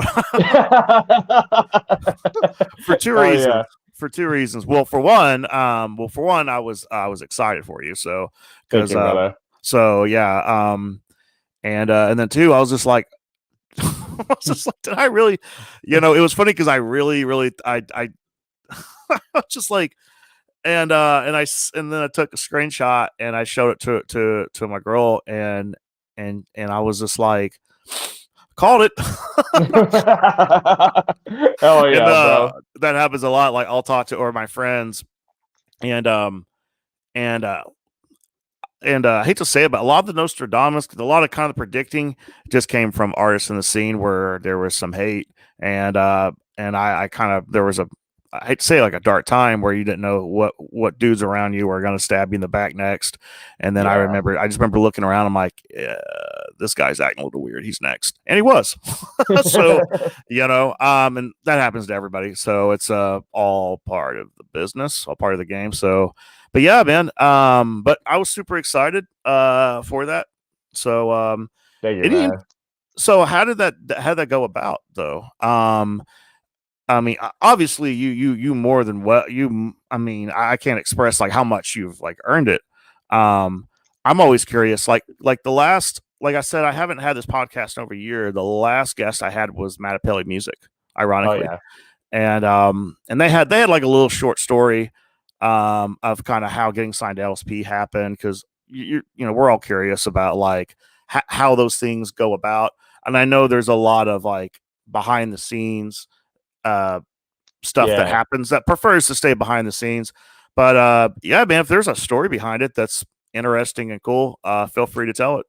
for two Oh reasons. yeah. For two reasons. Well, for one, I was excited for you. So Thank because you, brother. so yeah, and then two, I was just like, I was just like, did I really? It was funny because I really, really, I just like, and then I took a screenshot and I showed it to my girl, and I was just like, called it. Hell And yeah, bro. that happens a lot. Like I'll talk to or my friends, and and uh I hate to say it, but a lot of the Nostradamus, a lot of kind of predicting just came from artists in the scene where there was some hate, and I kind of there was a I hate to say it, like a dark time where you didn't know what dudes around you were going to stab you in the back next. And then Yeah. I just remember looking around. I'm like, yeah, this guy's acting a little weird. He's next, and he was. So, and that happens to everybody. So it's all part of the business, all part of the game. So, but yeah, man. But I was super excited for that. So Thank you, any man. so how did that go about though? I mean, obviously, you more than well. I mean, I can't express like how much you've like earned it. Um, I'm always curious. Like the last, like I said, I haven't had this podcast in over a year. The last guest I had was Matapelli Music, Oh ironically, yeah. and they had like a little short story, of kind of how getting signed to LSP happened, because we're all curious about like how those things go about, and I know there's a lot of like behind the scenes uh stuff that Yeah. happens that prefers to stay behind the scenes. But yeah, man, if there's a story behind it that's interesting and cool, feel free to tell it.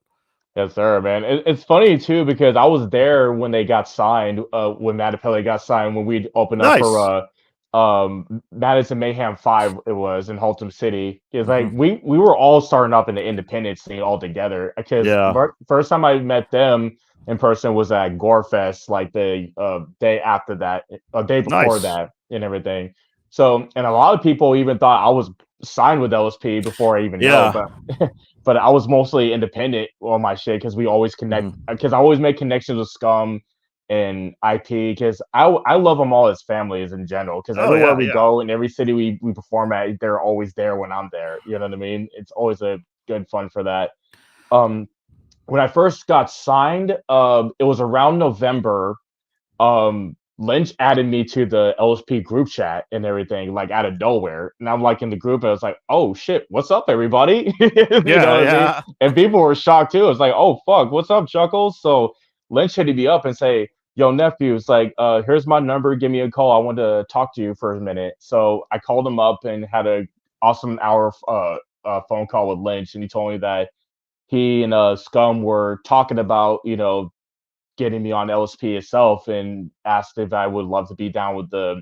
Yes, sir, man. It's funny too because I was there when they got signed, when Matapelli got signed, when we opened up for Nice. Madison Mayhem 5 it was in Haltom City. It's like Hmm. we were all starting up in the independent scene all together because Yeah. first time I met them in person was at Gorefest, like the day after that, a day before Nice. that, and everything. So, and a lot of people even thought I was signed with LSP before I even know, Yeah. but but I was mostly independent on my shit because we always connect. Hmm. Because I always make connections with Scum and IP because I love them all as families in general. Because Oh everywhere yeah, we yeah. go and every city we perform at, they're always there when I'm there. You know what I mean? It's always a good fun for that. Um, when I first got signed, it was around November. Lynch added me to the LSP group chat and everything, like out of nowhere. And I'm like in the group, and I was like, "Oh shit, what's up, everybody?" You know Yeah, what I mean? yeah. And people were shocked too. It's like, "Oh fuck, what's up, Chuckles?" So Lynch hit me up and say, "Yo, nephew, it's like, here's my number. Give me a call. I want to talk to you for a minute." So I called him up and had a awesome hour phone call with Lynch, and he told me that he and Scum were talking about, getting me on LSP itself and asked if I would love to be down with the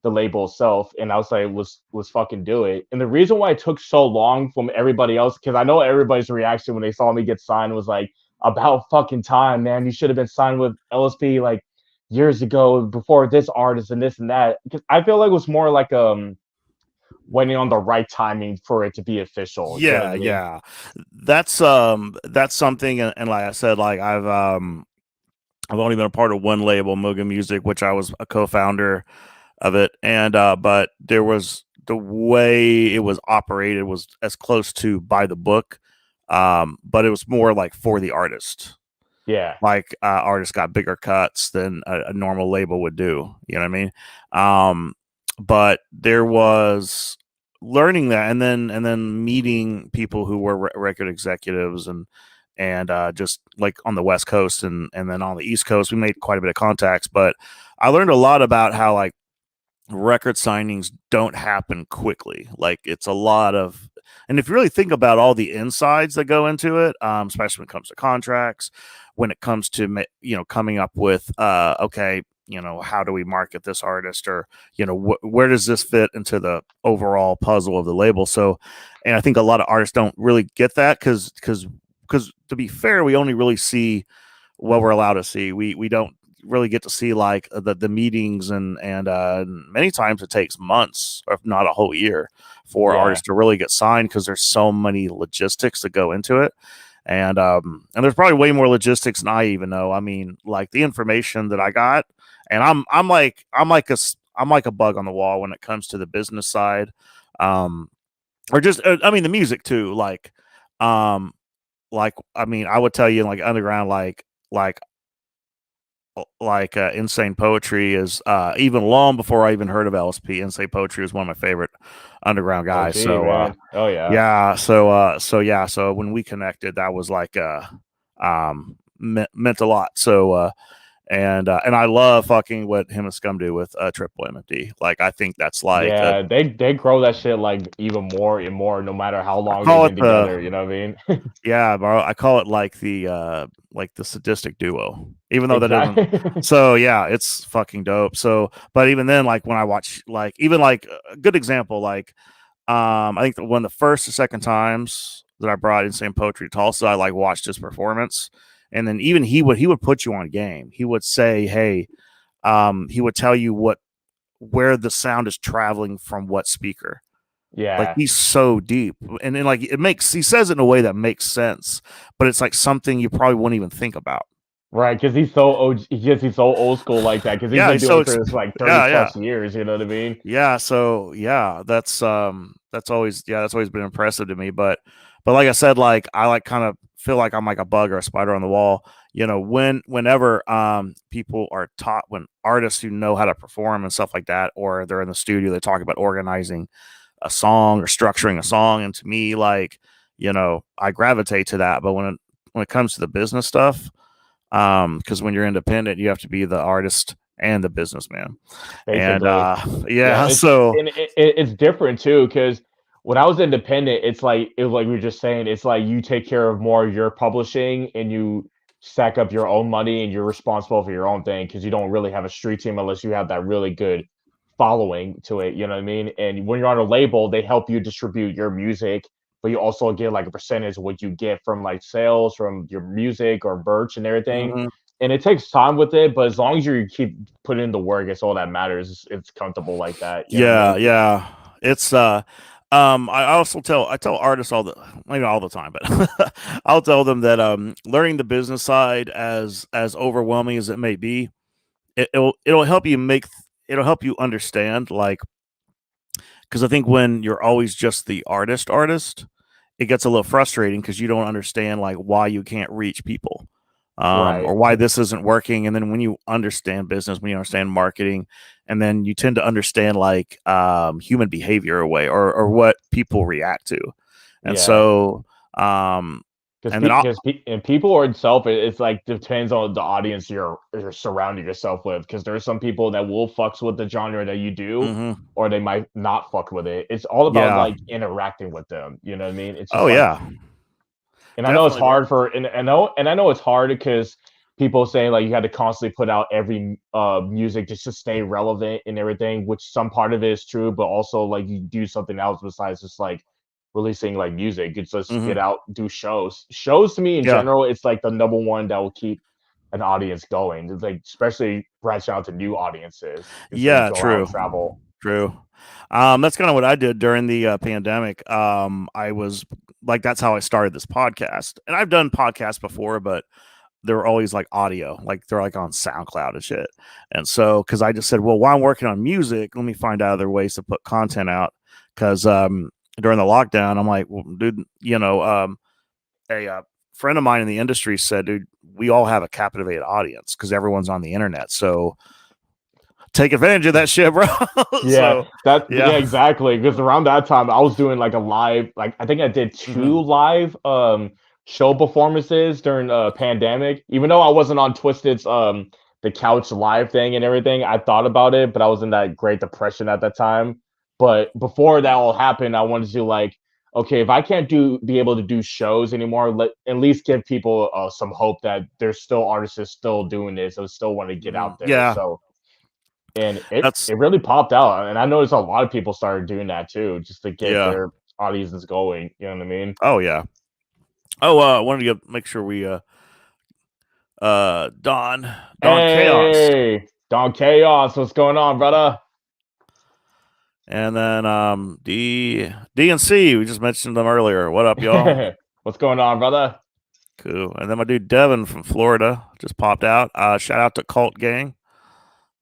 label itself. And I was like, was fucking do it. And the reason why it took so long from everybody else, because I know everybody's reaction when they saw me get signed was like, about fucking time, man. You should have been signed with LSP like years ago before this artist and this and that. Because I feel like it was more like waiting on the right timing for it to be official. You know Yeah, what I mean? yeah. That's something, and like I said, like I've only been a part of one label, Moga Music, which I was a co-founder of it, and but there was the way it was operated was as close to by the book, but it was more like for the artist. Yeah. Like artists got bigger cuts than a normal label would do. You know what I mean? Um, but there was learning that, and then meeting people who were record executives, and just like on the West Coast, and then on the East Coast, we made quite a bit of contacts. But I learned a lot about how like record signings don't happen quickly. Like it's a lot of, and if you really think about all the insides that go into it, especially when it comes to contracts, when it comes to coming up with okay, how do we market this artist, or where does this fit into the overall puzzle of the label? So, and I think a lot of artists don't really get that because to be fair, we only really see what we're allowed to see. We don't really get to see like the meetings, and many times it takes months, if not a whole year, for Yeah, artists to really get signed because there's so many logistics that go into it. And there's probably way more logistics than I even know. I mean, like the information that I got, and I'm like a bug on the wall when it comes to the business side, or just I mean the music too. Like I mean, I would tell you like underground, like Insane Poetry is even long before I even heard of LSP. Insane Poetry is one of my favorite underground guys. OG So man. Oh yeah. yeah, so when we connected, that was like meant a lot. So and I love fucking what him and Scum do with Triple MD. Like I think that's like Yeah, they grow that shit like even more and more, no matter how I long they've call it been the together. You know what I mean? yeah, bro. I call it like the sadistic duo. Even though that doesn't, Exactly. so yeah, it's fucking dope. So but even then, like when I watch like even like a good example, like I think that one of the first or second times that I brought Insane Poetry to Tulsa, I like watched his performance. And then even he would put you on game. He would say, hey, he would tell you where the sound is traveling from what speaker. Like Yeah. he's so deep, and then like he says it in a way that makes sense, but it's like something you probably wouldn't even think about. Right, because he's so he's so old school like that. Because he's Yeah, been he's doing so it for this like 30 yeah, yeah, plus years. You know what I mean? yeah. So yeah, that's always been impressive to me. But like I said, like I like kind of feel like I'm like a bug or a spider on the wall. Whenever people are taught, when artists who know how to perform and stuff like that, or they're in the studio, they talk about organizing a song or structuring a song. And to me, like, I gravitate to that. But when it comes to the business stuff, because when you're independent, you have to be the artist and the businessman. And Basically. Yeah, yeah, so it's different too because when I was independent, it's like we were just saying, it's like you take care of more of your publishing and you stack up your own money and you're responsible for your own thing because you don't really have a street team unless you have that really good following to it. You know what I mean? And when you're on a label, they help you distribute your music, but you also get like a percentage of what you get from like sales from your music or merch and everything. mhm. And it takes time with it, but as long as you keep putting in the work, it's all that matters. It's comfortable like that. You know what I Yeah, mean? yeah. It's I tell artists maybe all the time, but I'll tell them that learning the business side, as overwhelming as it may be, it'll help you it'll help you understand, like, because I think when you're always just the artist, it gets a little frustrating because you don't understand like why you can't reach people, Right. or why this isn't working. And then when you understand business, when you understand marketing, and then you tend to understand like human behavior away, or what people react to. And Yeah. so um, Because and then I and people or itself, it's like depends on the audience you're surrounding yourself with. Because there's some people that will fucks with the genre that you do, mhm, or they might not fuck with it. It's all about yeah, like interacting with them. You know what I mean? It's oh just like yeah, and I know it's definitely, bro. hard for and I know it's hard because people saying like you had to constantly put out every music just to stay relevant and everything, which some part of it is true, but also like you do something else besides just like releasing like music. It's just get Hmm. out, do shows. Shows to me in Yeah. general, it's like the number one that will keep an audience going. It's like especially branching out to new audiences instead of Yeah, go out and true. travel. True. That's kind of what I did during the pandemic. I was like, that's how I started this podcast. And I've done podcasts before, but they were always like audio, like they're like on SoundCloud and shit. And so, because I just said, well, while I'm working on music, let me find out other ways to put content out. Because during the lockdown, I'm like, well, dude, a friend of mine in the industry said, dude, we all have a captivated audience because everyone's on the internet. So take advantage of that shit, bro. Yeah, So yeah, yeah. exactly. Because around that time, I was doing like a live, like I think I did Hmm. two live show performances during pandemic. Even though I wasn't on Twisted's the couch live thing and everything, I thought about it, but I was in that Great Depression at that time. But before that all happened, I wanted to like, okay, if I can't be able to do shows anymore, let at least give people some hope that there's still artists still doing this, and still want to get out there. Yeah, So and it that's it really popped out, and I noticed a lot of people started doing that too, just to get yeah. their audiences going, you know what I mean? Oh yeah. Oh, I wanted to make sure we Don Chaos, Hey, Don Chaos, what's going on, brother? and then DNC. We just mentioned them earlier. What up, y'all? What's going on, brother? Cool. And then my dude Devin from Florida just popped out. Shout out to Cult Gang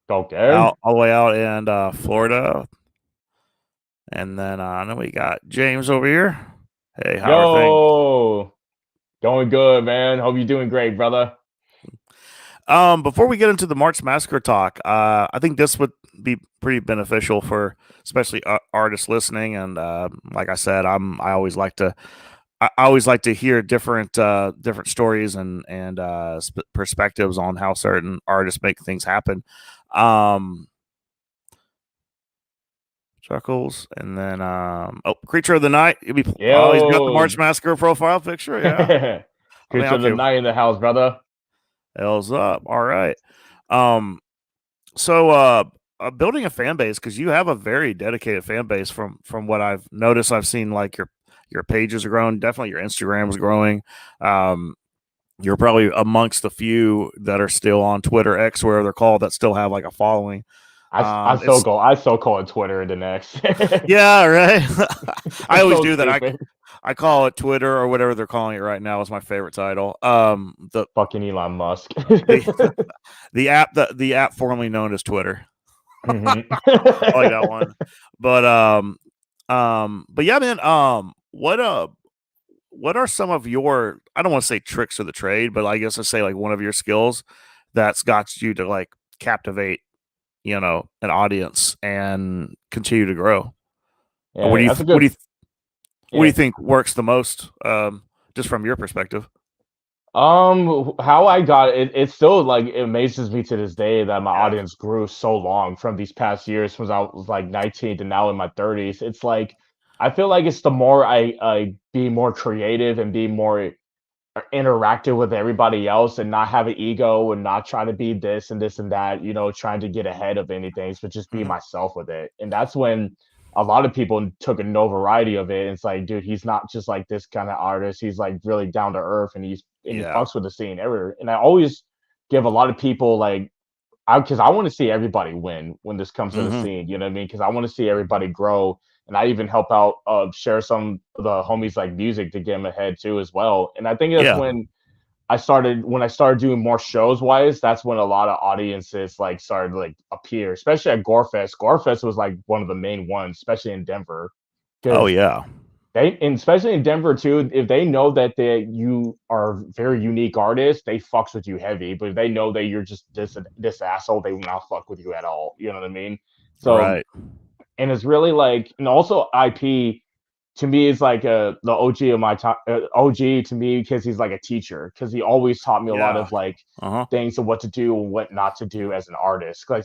Go gang. out all the way out in Florida. And then we got James over here. Hey, how are things? Yo, going good, man. Hope you're doing great, brother. Before we get into the March Massacre talk, I think this would be pretty beneficial for especially artists listening. And like I said, I always like to hear different stories and perspectives on how certain artists make things happen. Um, Chuckles, and then Creature of the Night. He's got the Yo, March Massacre profile picture. Yeah, I mean, creature of the okay, night in the house, brother. hell's up. All right. Um, so building a fan base because you have a very dedicated fan base from what I've noticed. I've seen like your pages are growing. Definitely your Instagram is growing. Um, you're probably amongst the few that are still on Twitter X, where they're called, that still have like a following. It's I still call it Twitter the next. Yeah, right. I It's always so do that. stupid. I call it Twitter or whatever they're calling it right now is my favorite title. Fucking Elon Musk. The the app formerly known as Twitter. Mhm. I like that one. But yeah, man. What are some of your, I don't want to say tricks of the trade, but I guess I say like one of your skills that's got you to like captivate, an audience and continue to grow. Or Yeah, that's a good. what do you Yeah. think works the most, just from your perspective? How I got it, it still like it amazes me to this day that my Yeah. audience grew so long from these past years, since I was like 19 to now in my 30s. It's like I feel like it's the more I be more creative and be more interactive with everybody else and not have an ego and not try to be this and that, trying to get ahead of anything, but just be Hmm. myself with it. And that's when a lot of people took a no variety of it. It's like, dude, he's not just like this kind of artist. He's like really down to earth, and he Yeah. fucks with the scene ever. And I always give a lot of people like because I want to see everybody win when this comes to the Hmm. scene. You know what I mean? Because I want to see everybody grow, and I even help out, share some of the homies like music to get them ahead too as well. And I think that's Yeah. when I started doing more shows wise. That's when a lot of audiences like started like appear, especially at Gorefest. Gorefest was like one of the main ones, especially in Denver, Oh because yeah. and especially in Denver too, if they know that you are a very unique artist, they fucks with you heavy. But if they know that you're just this asshole, they will not fuck with you at all. You know what I mean? So, Right. and it's really like, and also IP to me is like the OG of my time. OG to me because he's like a teacher, because he always taught me a lot Yeah. of like Uh-huh. things of what to do and what not to do as an artist. Like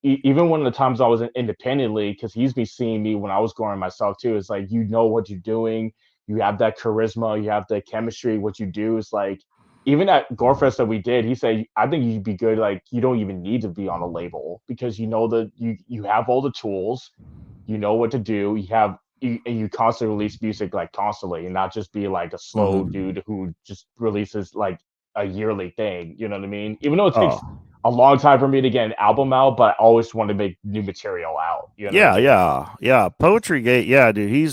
even one of the times I was independently, because he's been seeing me when I was growing myself too. It's like, what you're doing, you have that charisma, you have the chemistry. What you do is like, even at Gorefest that we did, he said, I think you'd be good. Like, you don't even need to be on a label, because you know that you have all the tools, you know what to do. You constantly release music like constantly, and not just be like a slow Hmm. dude who just releases like a yearly thing. You know what I mean? Even though it takes Oh a long time for me to get an album out, but I always want to make new material out. You know what I yeah, mean? yeah. Poetry Gate. Yeah, dude.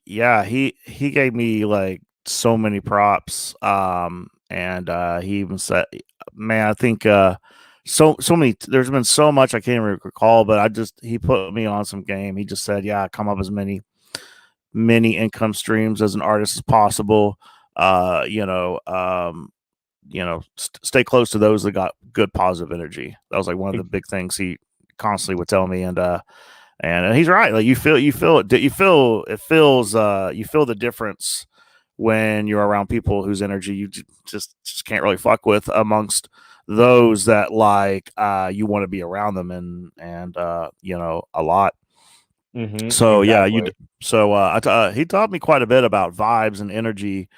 Yeah. He gave me like so many props. And he even said, man, I think so many. There's been so much I can't even recall, but he put me on some game. He just said, yeah, come up as many income streams as an artist as possible. You know, stay close to those that got good positive energy. That was like one of the big things he constantly would tell me, and he's right. Like you feel the difference when you're around people whose energy you just can't really fuck with amongst those that you want to be around them and a lot. So yeah, Exactly. he taught me quite a bit about vibes and energy,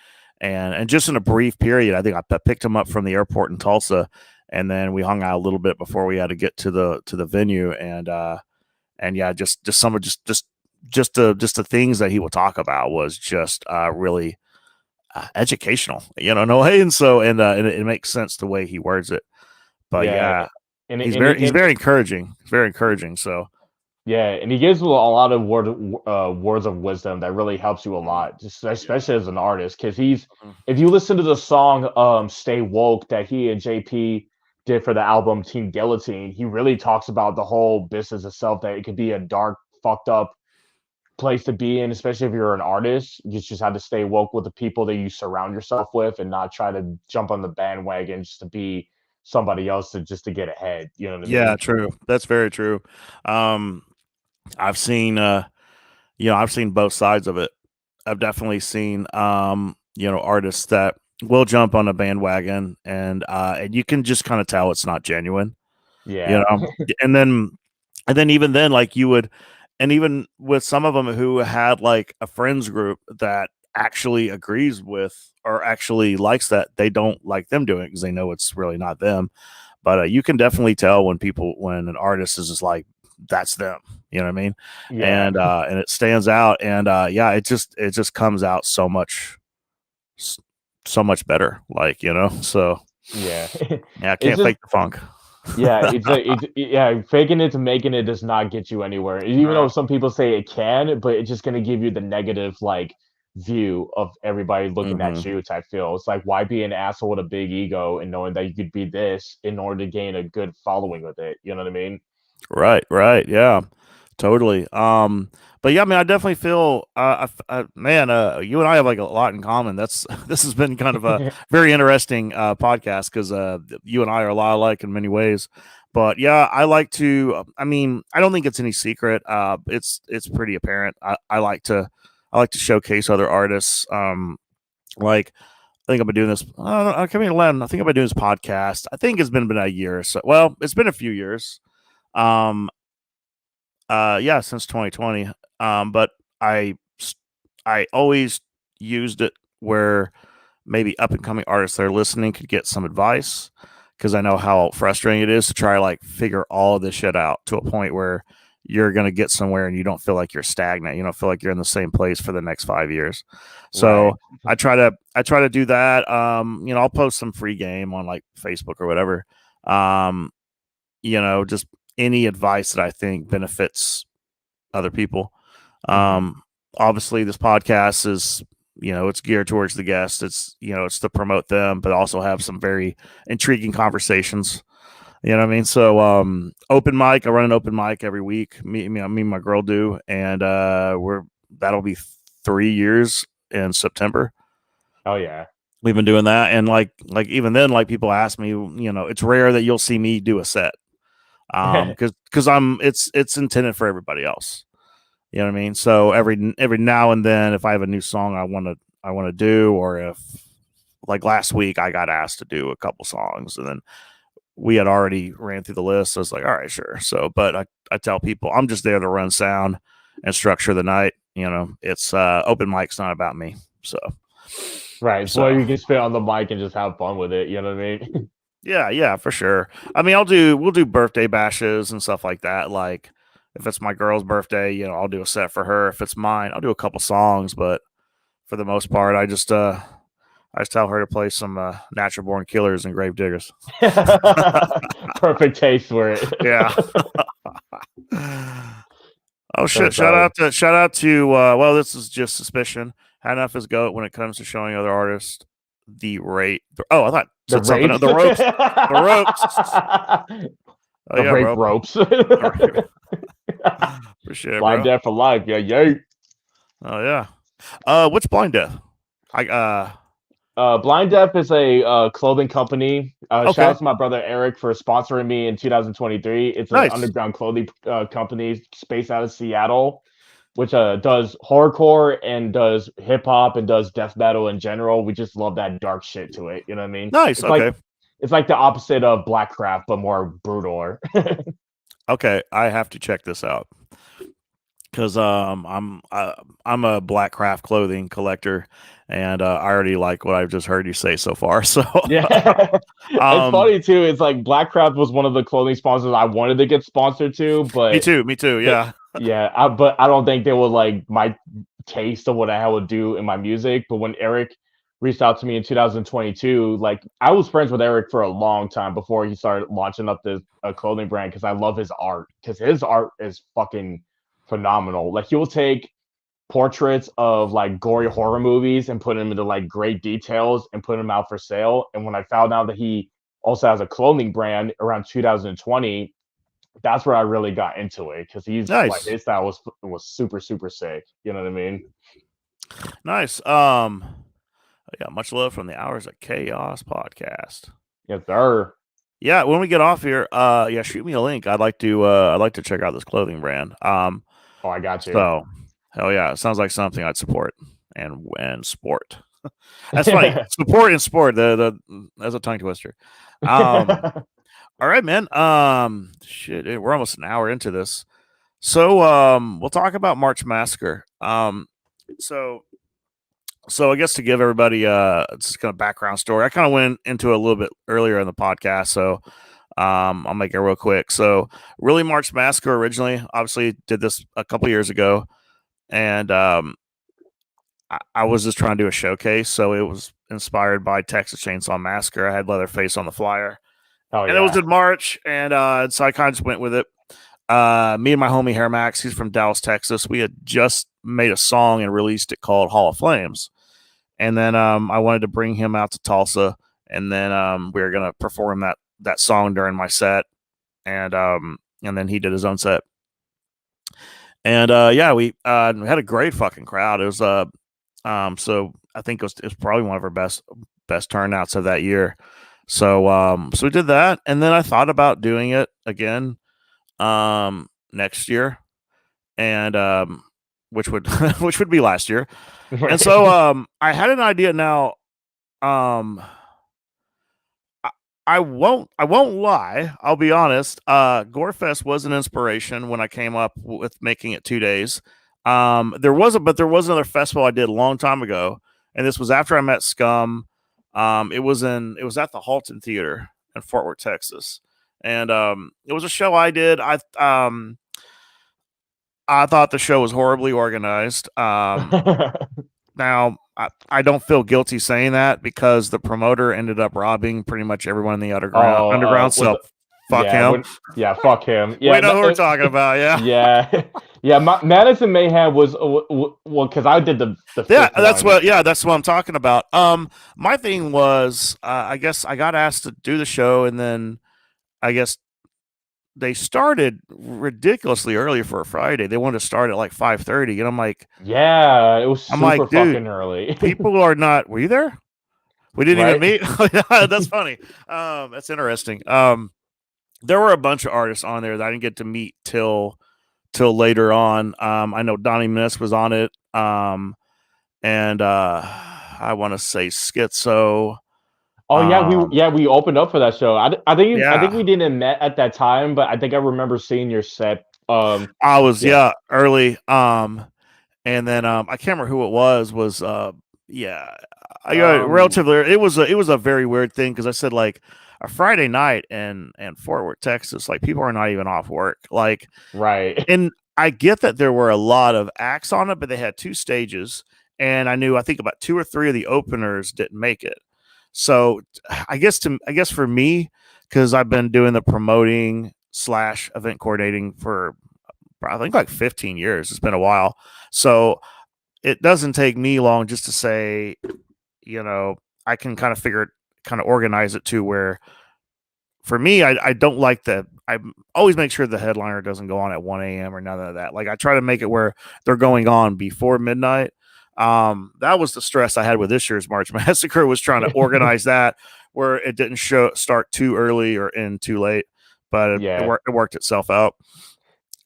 and just in a brief period, I think I picked him up from the airport in Tulsa, and then we hung out a little bit before we had to get to the venue, and yeah, just some of just the things that he would talk about was just really educational, no way, and it makes sense the way he words it. But Yeah, yeah, and he's very encouraging. Very encouraging. So yeah, and he gives a lot of words of wisdom that really helps you a mhm, lot, just especially as an artist. Because he's, mhm. if you listen to the song "Stay Woke" that he and JP did for the album Team Guillotine, he really talks about the whole business itself. That it could be a dark, fucked up place to be in, especially if you're an artist. You just have to stay woke with the people that you surround yourself with, and not try to jump on the bandwagon just to be somebody else just to get ahead. You know what I Yeah, mean? true. That's very true. Um, I've seen I've seen both sides of it. I've definitely seen artists that will jump on a bandwagon and you can just kind of tell it's not genuine, you Yeah, know. And then even then like you would and even with some of them who had like a friends group that actually agrees with or actually likes that, they don't like them doing it because they know it's really not them. But you can definitely tell when an artist is just like that's them. You know what I mean? yeah, And it stands out. And yeah, it just comes out so much better. Like so yeah. yeah, I It's can't just fake the funk. yeah, yeah, faking it to making it does not get you anywhere. Even though No. some people say it can, but it's just gonna give you the negative like view of everybody looking at Hmm. you type feel. It's like why be an asshole with a big ego and knowing that you could be this in order to gain a good following with it. You know what I mean? Right, right, yeah, totally. But yeah, I mean, I definitely feel, man, you and I have like a lot in common. That's this has been kind of a very interesting podcast because you and I are a lot alike in many ways. But yeah, I like to. I mean, I don't think it's any secret. It's pretty apparent. I like to showcase other artists. Like I think I've been doing this. I can't 11. I think I've been doing this podcast. I think it's been a year or so. Well, it's been a few years. Um, yeah, since 2020. But I I always used it where maybe up and coming artists that are listening could get some advice because I know how frustrating it is to try like figure all of this shit out to a point where you're going to get somewhere and you don't feel like you're stagnant. You don't feel like you're in the same place for the next 5 years. Right. So I try to do that. I'll post some free game on like Facebook or whatever. Um, just any advice that I think benefits other people. Hmm. Um, Obviously, this podcast is it's geared towards the guests. It's to promote them, but also have some very intriguing conversations. You know what I mean? So open mic. I run an open mic every week. Me and my girl do, and that'll be 3 years in September. Oh yeah. We've been doing that, and like even then, like people ask me, it's rare that you'll see me do a set, because it's intended for everybody else. You know what I mean? So every now and then, if I have a new song I want to do, or if like last week I got asked to do a couple songs, and then we had already ran through the list. So I was like, all right, sure. So, but I tell people I'm just there to run sound and structure the night. It's open mic's not about me. So Right. So so you can spit on the mic and just have fun with it. You know what I mean? yeah, for sure. I mean, we'll do birthday bashes and stuff like that. Like if it's my girl's birthday, I'll do a set for her. If it's mine, I'll do a couple songs, but for the most part, I just tell her to play some Natural Born Killers and Grave Diggers. Perfect taste for it. Yeah. Oh shit! That's how. Shout out to well, this is just suspicion. How enough is goat when it comes to showing other artists the rate? Oh, I thought The said something. rape. The ropes. The ropes. Oh The yeah, rape bro. ropes. Appreciate it, Blind bro. death for life. Yeah, yeah. Oh yeah. What's blind death? I Blind Def is a clothing company. Shout Okay, out to my brother Eric for sponsoring me in 2023. It's an nice. underground clothing company based out of Seattle, which does horrorcore and does hip hop and does death metal in general. We just love that dark shit to it. You know what I mean? Nice. Okay. It's like the opposite of Blackcraft, but more brutal. Okay. I have to check this out because I'm a black craft clothing collector, and I already like what I've just heard you say so far. So Yeah, it's um, funny too. It's like Blackcraft was one of the clothing sponsors I wanted to get sponsored to, me but too. Me too. Yeah. yeah, but I don't think they would like my taste of what I would do in my music. But when Eric reached out to me in 2022, like I was friends with Eric for a long time before he started launching up this clothing brand because I love his art because his art is fucking phenomenal. Like he will take portraits of like gory horror movies and put them into like great details and put them out for sale. And when I found out that he also has a clothing brand around 2020, that's where I really got into it because he's like Nice. his style was super sick. You know what I mean? Nice. Yeah. Much love from the Hours of Chaos podcast. Yes, sir. Yeah, when we get off here, yeah, shoot me a link. I'd like to check out this clothing brand. Oh, I got you. So hell yeah, it sounds like something I'd support and sport. That's funny. Support and sport. The that's a tongue twister. All right, man. Shit, we're almost an hour into this. So we'll talk about March Massacre. So I guess to give everybody just kind of background story, I kind of went into it a little bit earlier in the podcast, so I'll make it real quick. So, really, March Massacre originally, obviously, did this a couple years ago, and I was just trying to do a showcase, so it was inspired by Texas Chainsaw Massacre. I had Leatherface on the flyer, Oh and it was yeah. in March, and so I kind of just went with it. Me and my homie Hair Max, he's from Dallas, Texas. We had just made a song and released it called Hall of Flames. And then I wanted to bring him out to Tulsa, and then we were gonna perform that song during my set, and then he did his own set, and yeah, we had a great fucking crowd. It was so I think it was probably one of our best turnouts of that year. So we did that, and then I thought about doing it again next year, and which would which would be last year. And Right. so I had an idea now. Um, I, I won't lie. I'll be honest. Gorefest was an inspiration when I came up with making it 2 days. There was another festival I did a long time ago, and this was after I met Scum. It was at the Halton Theater in Fort Worth, Texas, and it was a show I did. I thought the show was horribly organized. Now, I don't feel guilty saying that because the promoter ended up robbing pretty much everyone in the underground. Oh, Underground, was so it? fuck Yeah, him. yeah, fuck him. We Yeah, know who we're talking about. Yeah, yeah, yeah. Madison Mayhem was well because I did the yeah. fifth one. That's what I'm talking about. My thing was, I guess I got asked to do the show, and then I guess they started ridiculously early for a Friday. They wanted to start at like 5:30, and Yeah, it was I'm like, super dude, fucking early. people are not. Were you there? We didn't even Right? meet. That's funny. That's interesting. There were a bunch of artists on there that I didn't get to meet till later on. I know Donnie Miss was on it. And I want to say Schizo. Oh Um, yeah we opened up for that show. I think yeah, we didn't met at that time, but I think I remember seeing your set. I was Yeah. early. And then I can't remember who it was. Yeah, I got Um. relatively. It was a very weird thing because I said like a Friday night and Fort Worth, Texas, like people are not even off work. Like, Right. and I get that there were a lot of acts on it, but they had two stages, and I think about two or three of the openers didn't make it. So I guess for me, because I've been doing the promoting slash event coordinating for I think like 15 years. It's been a while. So it doesn't take me long just to say, you know, I can kind of kind of organize it to where for me, I don't like I always make sure the headliner doesn't go on at 1 a.m. or none of that. Like I try to make it where they're going on before midnight. That was the stress I had with this year's March Massacre, was trying to organize that where it didn't start too early or end too late, but Yeah. it worked itself out.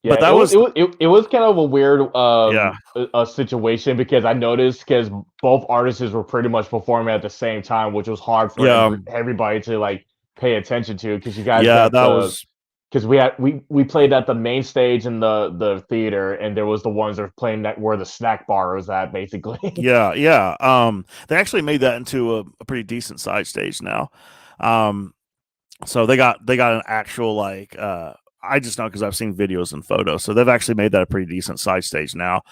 Yeah, But that was it was kind of a weird yeah, a situation because I noticed because both artists were pretty much performing at the same time, which was hard for yeah, everybody to like pay attention to because you guys yeah. got That the was because we played at the main stage in the theater and there was the ones that were playing that where the snack bar was at basically. yeah, yeah. They actually made that into a pretty decent side stage now. Um, so they got an actual like I just know because I've seen videos and photos. So they've actually made that a pretty decent side stage now.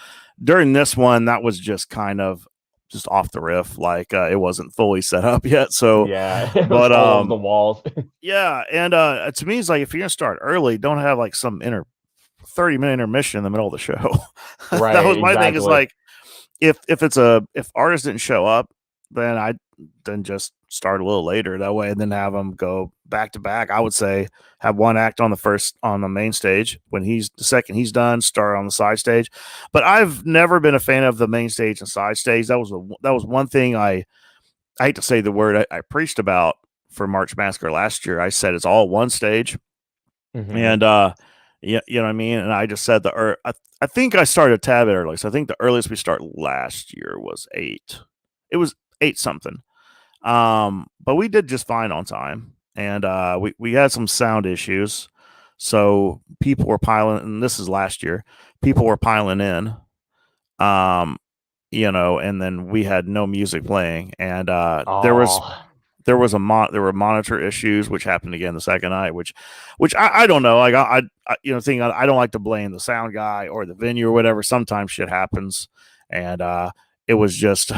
During this one, that was just kind of just off the riff, like it wasn't fully set up yet. So, Yeah, it was but all over the walls. yeah, and to me, it's like if you're gonna start early, don't have like some 30-minute intermission in the middle of the show. That Right, was my thing. Is exactly. like if artists didn't show up, then I then just start a little later that way, and then have them go back to back. I would say have one act on the main stage. When he's the second he's done, start on the side stage. But I've never been a fan of the main stage and side stage. That was one thing I hate to say the word I preached about for March Massacre last year. I said it's all one stage, Hmm. and yeah, you know what I mean. And I just said I think I started a tad bit early, so I think the earliest we start last year was 8. It was 8 something. But we did just fine on time, and we had some sound issues, so people were piling. And this is last year. People were piling in. Um, and then we had no music playing, and Oh, there were monitor issues, which happened again the second night, which I don't know. Like I don't like to blame the sound guy or the venue or whatever. Sometimes shit happens, and it was just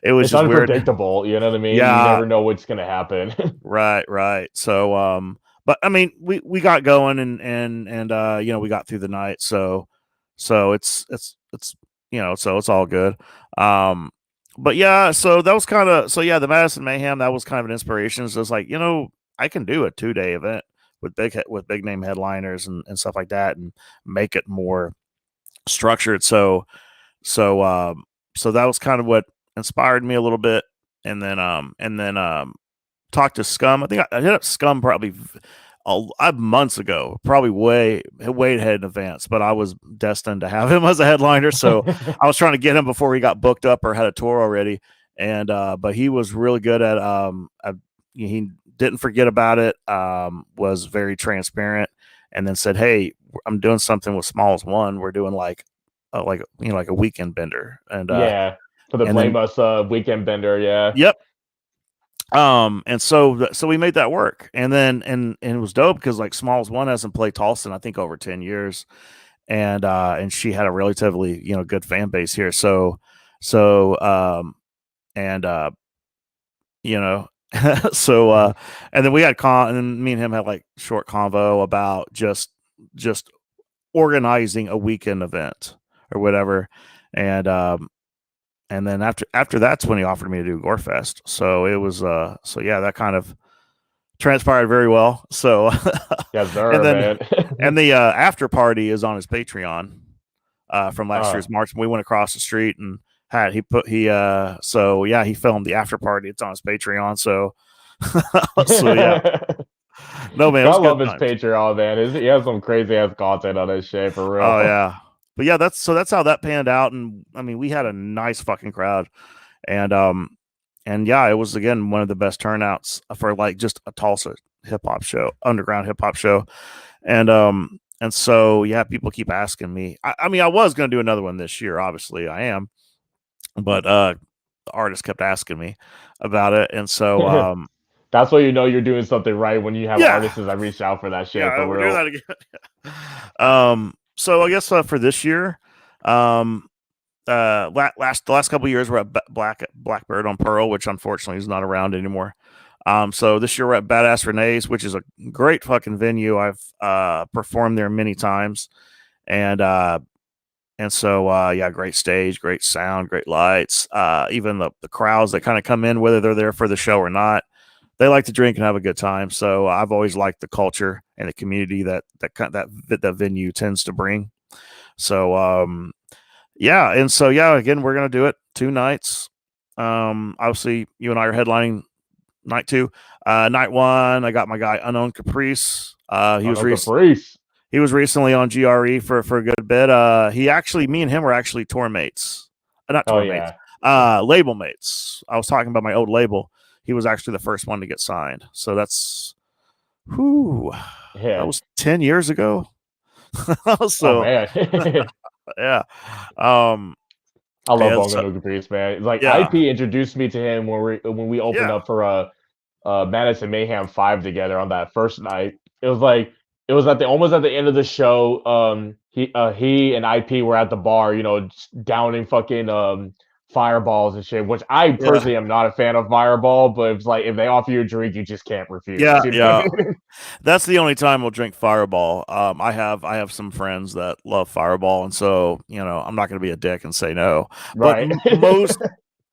it was it's just weird. unpredictable. You know what I mean? You Yeah, never know what's gonna happen. right, right. So but I mean we got going, and we got through the night. So it's so it's all good. Um but yeah, so that was kind of so yeah, the Madison Mayhem, that was kind of an inspiration. So it's like, I can do a 2-day event with big name headliners and stuff like that, and make it more structured. So so that was kind of what inspired me a little bit. And then talked to Scum. I think I hit up Scum probably months ago, probably way ahead in advance. But I was destined to have him as a headliner, so I was trying to get him before he got booked up or had a tour already. And but he was really good he didn't forget about it. Was very transparent, and then said, "Hey, I'm doing something with Smalls One. We're doing like a weekend bender." Yeah, for the And Blame then Us weekend bender. Yeah. yep, and so we made that work, and then and it was dope because like Smalls One hasn't played Tulsa in, I think, over 10 years, and she had a relatively good fan base here. So and you know so Mhm. and then we had and then me and him had like short convo about just organizing a weekend event or whatever. And um and then after that's when he offered me to do Gorefest. So it was so yeah, that kind of transpired very well. So Yes, and sir, then man. and the after party is on his Patreon from last uh, year's March. We went across the street and so yeah, he filmed the after party. It's on his Patreon. So so yeah, no man, it was God good love his times. Patreon, man. He has some crazy ass content on his shit for Oh real. yeah, but yeah, that's how that panned out. And I mean, we had a nice fucking crowd. And yeah, it was again one of the best turnouts for like just a Tulsa hip hop show, underground hip hop show. And so yeah, people keep asking me. I mean, I was gonna do another one this year, obviously I am, but the artist kept asking me about it. And so That's when you know you're doing something right when you have yeah, artists that reach out for that shit yeah, for we're doing real. that again. So I guess for this year, um the last couple of years we're at Blackbird on Pearl, which unfortunately is not around anymore. So this year we're at Badass Renee's, which is a great fucking venue. I've performed there many times, and so yeah, great stage, great sound, great lights. Even the crowds that kind of come in, whether they're there for the show or not, they like to drink and have a good time. So I've always liked the culture and the community that venue tends to bring. So Yeah, and so yeah, again, we're gonna do it 2 nights. Obviously, you and I are headlining night 2. Night 1, I got my guy Unknown Caprice. Oh no, Caprice. He was recently on GRE for a good bit. He actually, me and him were actually tour mates, not Oh tour mates, yeah, label mates. I was talking about my old label. He was actually the first one to get signed. So that's, whoo, that yeah. was 10 years ago. Oh So man. yeah, um, I love and Bongo so No Caprice, man. Like yeah, IP introduced me to him when we opened yeah, up for Madness and Mayhem 5 together on that first night. It was like it was at the almost at the end of the show. He and IP were at the bar, just downing fucking fireballs and shit. Which I yeah, personally am not a fan of Fireball, but it's like if they offer you a drink, you just can't refuse. yeah, You know what I yeah. mean? That's the only time we'll drink Fireball. I have some friends that love Fireball, and so I'm not going to be a dick and say no. But Right.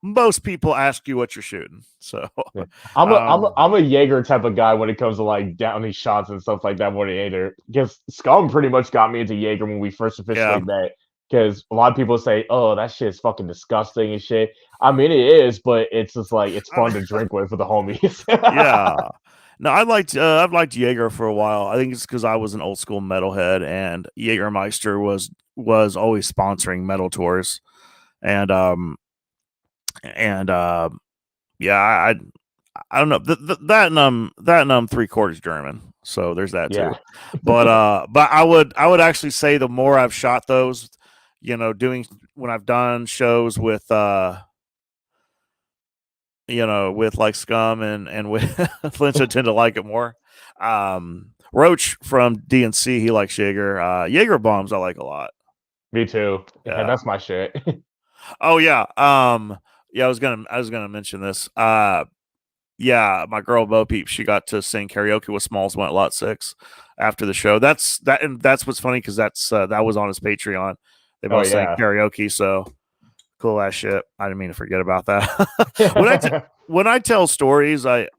most people ask you what you're shooting. So Yeah. I'm a I'm a, um, I'm a Jaeger type of guy when it comes to like downing shots and stuff like that more than Jaeger. Because Scum pretty much got me into Jaeger when we first officially yeah, met. Because a lot of people say, "Oh, that shit's fucking disgusting and shit." I mean, it is, but it's just like it's fun to drink with the homies. yeah. No, I've liked Jaeger for a while. I think it's because I was an old school metalhead, and Jaegermeister was always sponsoring metal tours, and and yeah, I don't know that and I'm 3/4 German, so there's that too. Yeah, But I would actually say the more I've shot those, doing when I've done shows with with like Scum and with Flinch, I tend to like it more. Roach from DNC, he likes Jaeger. Jaeger bombs I like a lot. me too. Yeah, Yeah. that's my shit. Oh yeah. Yeah, I was gonna mention this. Yeah, my girl Bo Peep, she got to sing karaoke with Smalls Went Lot 6 after the show. And that's what's funny because that was on his Patreon. They Oh both sang yeah. karaoke, so cool ass shit. I didn't mean to forget about that. when I t- when I tell stories, I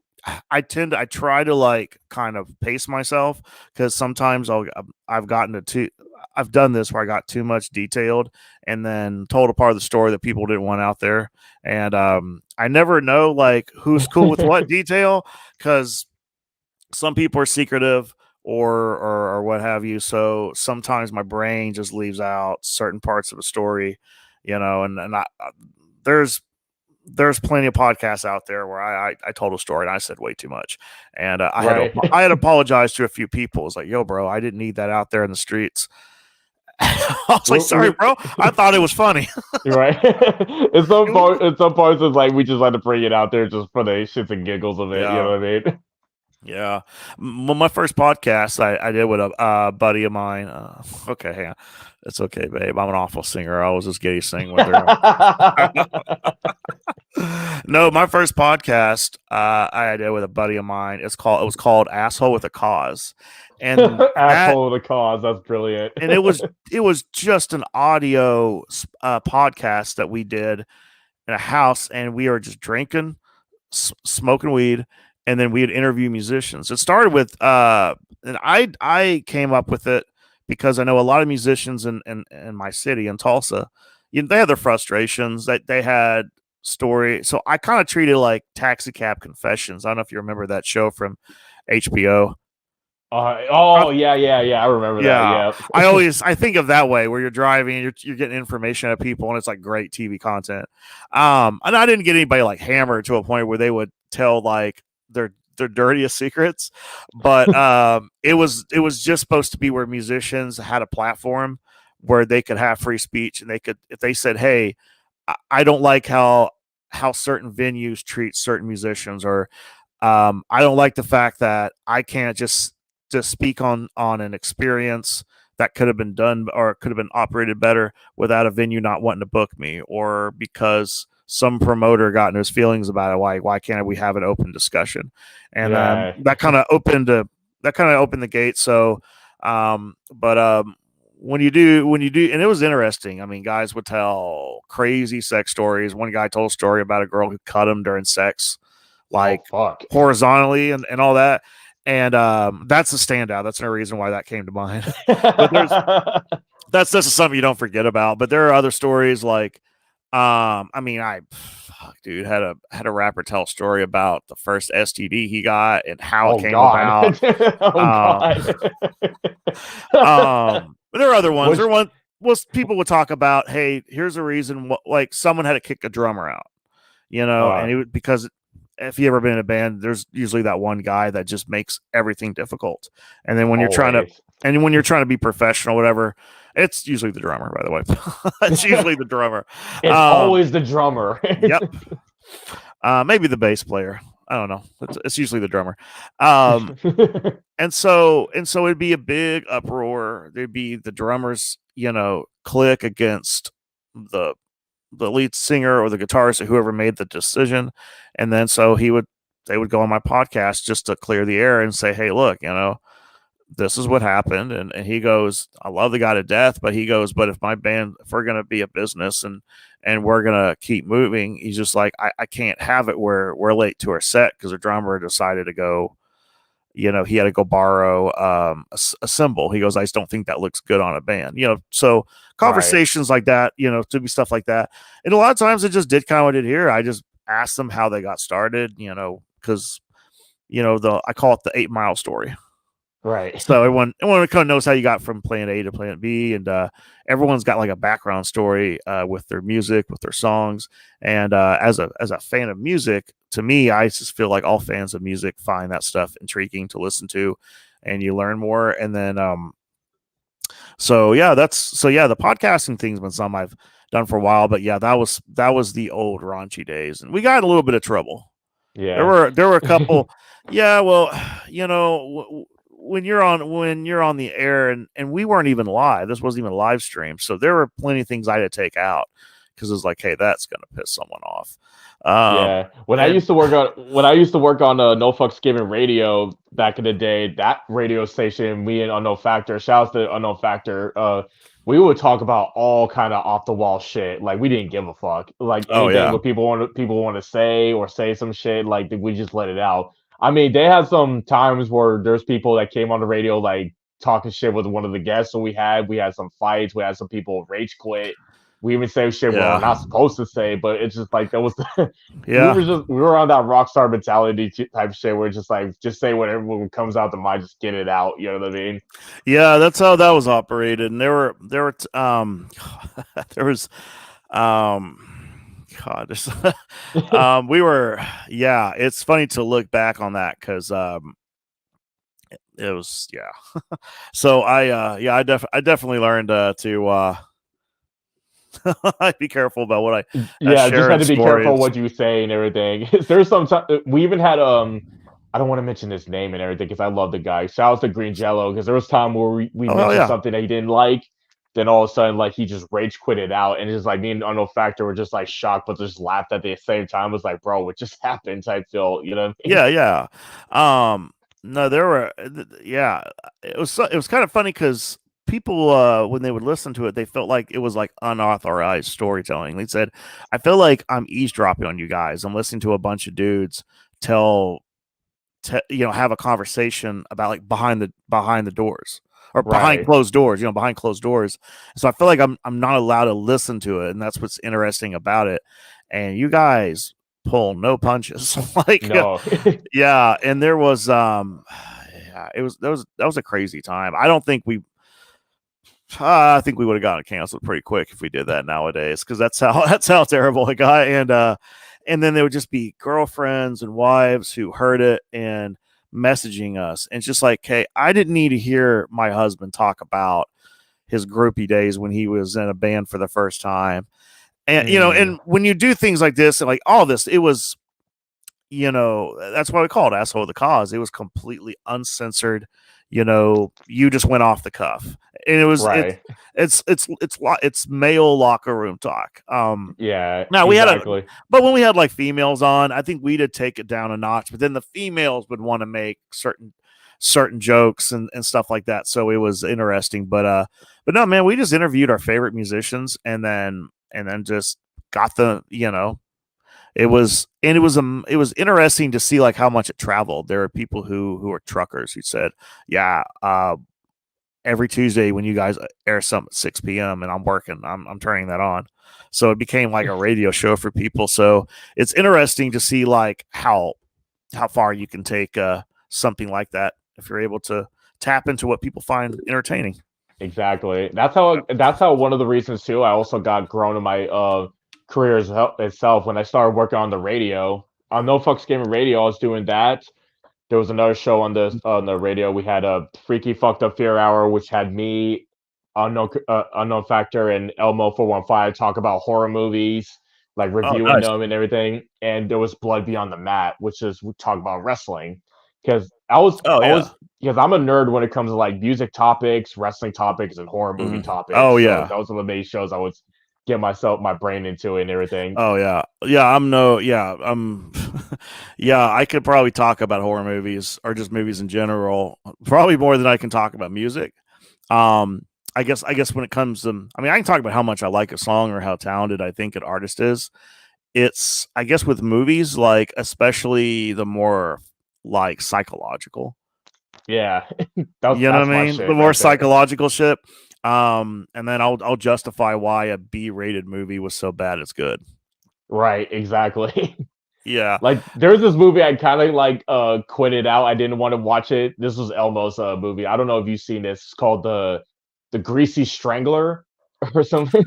try to like kind of pace myself because sometimes I've gotten to too I've done this where I got too much detailed and then told a part of the story that people didn't want out there, and I never know like who's cool with what detail because some people are secretive or what have you. So sometimes my brain just leaves out certain parts of a story, and there's there's plenty of podcasts out there where I told a story and I said way too much, and Right. I had to apologize to a few people. It's like, yo, bro, I didn't need that out there in the streets. I was like, sorry, bro. I thought it was funny. You're right. In some parts, it's like we just like to bring it out there just for the shits and giggles of it. You Yeah. know what I mean? Yeah. Well, my first podcast I did with a buddy of mine. Okay, hang on. It's okay, babe. I'm an awful singer. I was just gay sing with her. No, my first podcast I did with a buddy of mine. It was called Asshole with a Cause. And that Asshole of the cause. That's brilliant. and it was just an audio podcast that we did in a house, and we were just drinking, smoking weed, and then we'd interview musicians. It started with and I came up with it because I know a lot of musicians in my city in Tulsa. They had their frustrations that they had story. So I kind of treated it like Taxi Cab Confessions. I don't know if you remember that show from HBO. Oh yeah, yeah, yeah. I remember that. Yeah, Yeah. I think of that way where you're driving, you're getting information out of people, and it's like great TV content. And I didn't get anybody like hammered to a point where they would tell like their dirtiest secrets, but it was just supposed to be where musicians had a platform where they could have free speech, and they could, if they said, hey, I don't like how certain venues treat certain musicians, or I don't like the fact that I can't just to speak on an experience that could have been done or could have been operated better without a venue not wanting to book me, or because some promoter got into his feelings about it. Why can't we have an open discussion? And Yeah. that kind of opened the gate. So, but when you do, and it was interesting. I mean, guys would tell crazy sex stories. One guy told a story about a girl who cut him during sex, Oh like fuck. horizontally and all that. And that's a standout. That's no reason why that came to mind. But that's something you don't forget about. But there are other stories like, I mean, fuck, dude, had a rapper tell a story about the first STD he got and how it Oh came God. about. Oh Um, God. but there are other ones. Which, There one was people would talk about, hey, here's a reason. Like someone had to kick a drummer out, and it would because if you ever been in a band, there's usually that one guy that just makes everything difficult. And then always. when you're trying to be professional, whatever, it's usually the drummer, by the way. It's usually the drummer. It's always the drummer. Yep. Maybe the bass player. I don't know. It's usually the drummer. Um, and so it'd be a big uproar. There'd be the drummers, click against the lead singer or the guitarist or whoever made the decision. And then so they would go on my podcast just to clear the air and say, hey, look, this is what happened. And he goes, I love the guy to death, but he goes, but if we're going to be a business and we're going to keep moving, he's just like, I can't have it where we're late to our set because the drummer decided to go, he had to go borrow a cymbal. He goes, I just don't think that looks good on a band, so conversations like that, to be stuff like that. And a lot of times it just did kind of what it here. I just asked them how they got started, because, I call it the 8 Mile story. Right. So everyone kind of knows how you got from planet A to planet B, and everyone's got like a background story with their music, with their songs. And as a fan of music, to me, I just feel like all fans of music find that stuff intriguing to listen to, and you learn more. And then, the podcasting thing's been something I've done for a while. But yeah, that was the old raunchy days, and we got in a little bit of trouble. Yeah. There were a couple. Yeah, well, when you're on the air and we weren't even live, this wasn't even a live stream, so there were plenty of things I had to take out because it was like, hey, that's gonna piss someone off. Yeah. When I And used to work on No Fucks Given Radio back in the day, that radio station, me and Unknown Factor, shouts to Unknown Factor, we would talk about all kind of off the wall shit. Like we didn't give a fuck. Like oh anything yeah, what people want to say or say some shit, like we just let it out. I mean, they had some times where there's people that came on the radio like talking shit with one of the guests. So we had some fights. We had some people rage quit. We even say shit we're yeah, not supposed to say, but it's just like that was yeah, we were on that rock star mentality type shit where it's just like just say whatever comes out the mind, just get it out. You know what I mean? yeah. That's how that was operated. And there was God, we were, yeah. It's funny to look back on that because it was, yeah. So I definitely learned to be careful about what I Yeah, just share had in to be careful stories. what you say and everything. There's some we even had I don't want to mention his name and everything because I love the guy. Shout out to Green Jello because there was time where we Oh hell mentioned yeah, something that he didn't like. Then all of a sudden, like he just rage quit it out, and it's just like me and Unknown Factor were just like shocked, but just laughed at the same time. It was like, bro, what just happened? Type feel, you know what I mean? yeah, yeah. No, there were, yeah. It was kind of funny because people when they would listen to it, they felt like it was like unauthorized storytelling. They said, "I feel like I'm eavesdropping on you guys. I'm listening to a bunch of dudes tell have a conversation about like behind the doors or behind Right. closed doors, behind closed doors. So I feel like I'm not allowed to listen to it, and that's what's interesting about it. And you guys pull no punches, like No. yeah. And there was yeah, that was a crazy time. I think we would have gotten it canceled pretty quick if we did that nowadays because that's how terrible it got. And then there would just be girlfriends and wives who heard it and messaging us. And it's just like, hey, I didn't need to hear my husband talk about his groupie days when he was in a band for the first time. And Mm, and when you do things like this and like all this, it was, that's why we call it asshole of the cause. It was completely uncensored. You just went off the cuff, and right. it's male locker room talk. Yeah, Now exactly. but when we had like females on, I think we did take it down a notch. But then the females would want to make certain jokes and stuff like that. So it was interesting. But no, man, we just interviewed our favorite musicians and then just got it was interesting to see like how much it traveled. There are people who are truckers who said, yeah, every Tuesday when you guys air something at 6 p.m. and I'm working, I'm turning that on. So it became like a radio show for people. So it's interesting to see like how far you can take something like that if you're able to tap into what people find entertaining. Exactly. That's how one of the reasons too. I also got grown in my career itself when I started working on the radio. On No Fucks Gaming Radio, I was doing that. There was another show on the radio. We had a Freaky Fucked Up Fear Hour, which had me, Unknown Factor, and Elmo 415 talk about horror movies, like Oh, reviewing nice. them and everything. And there was Blood Beyond the Mat, which is we talk about wrestling. Because I was Oh, I yeah. was because I'm a nerd when it comes to like music topics, wrestling topics, and horror movie Oh, topics. So yeah. those are the main shows I would get my brain into and everything. Oh, yeah. Yeah, I'm no, yeah, yeah, I could probably talk about horror movies or just movies in general, probably more than I can talk about music. Um, I guess when it comes to, I mean, I can talk about how much I like a song or how talented I think an artist is. It's, I guess, with movies, like especially the more like psychological. Yeah, You know that's what I my mean? The shit more right there. psychological shit. And then I'll justify why a B-rated movie was so bad it's good. Right, exactly. Yeah. Like there's this movie I kind of like quitted out. I didn't want to watch it. This was Elmo's movie. I don't know if you've seen this. It's called the Greasy Strangler or something.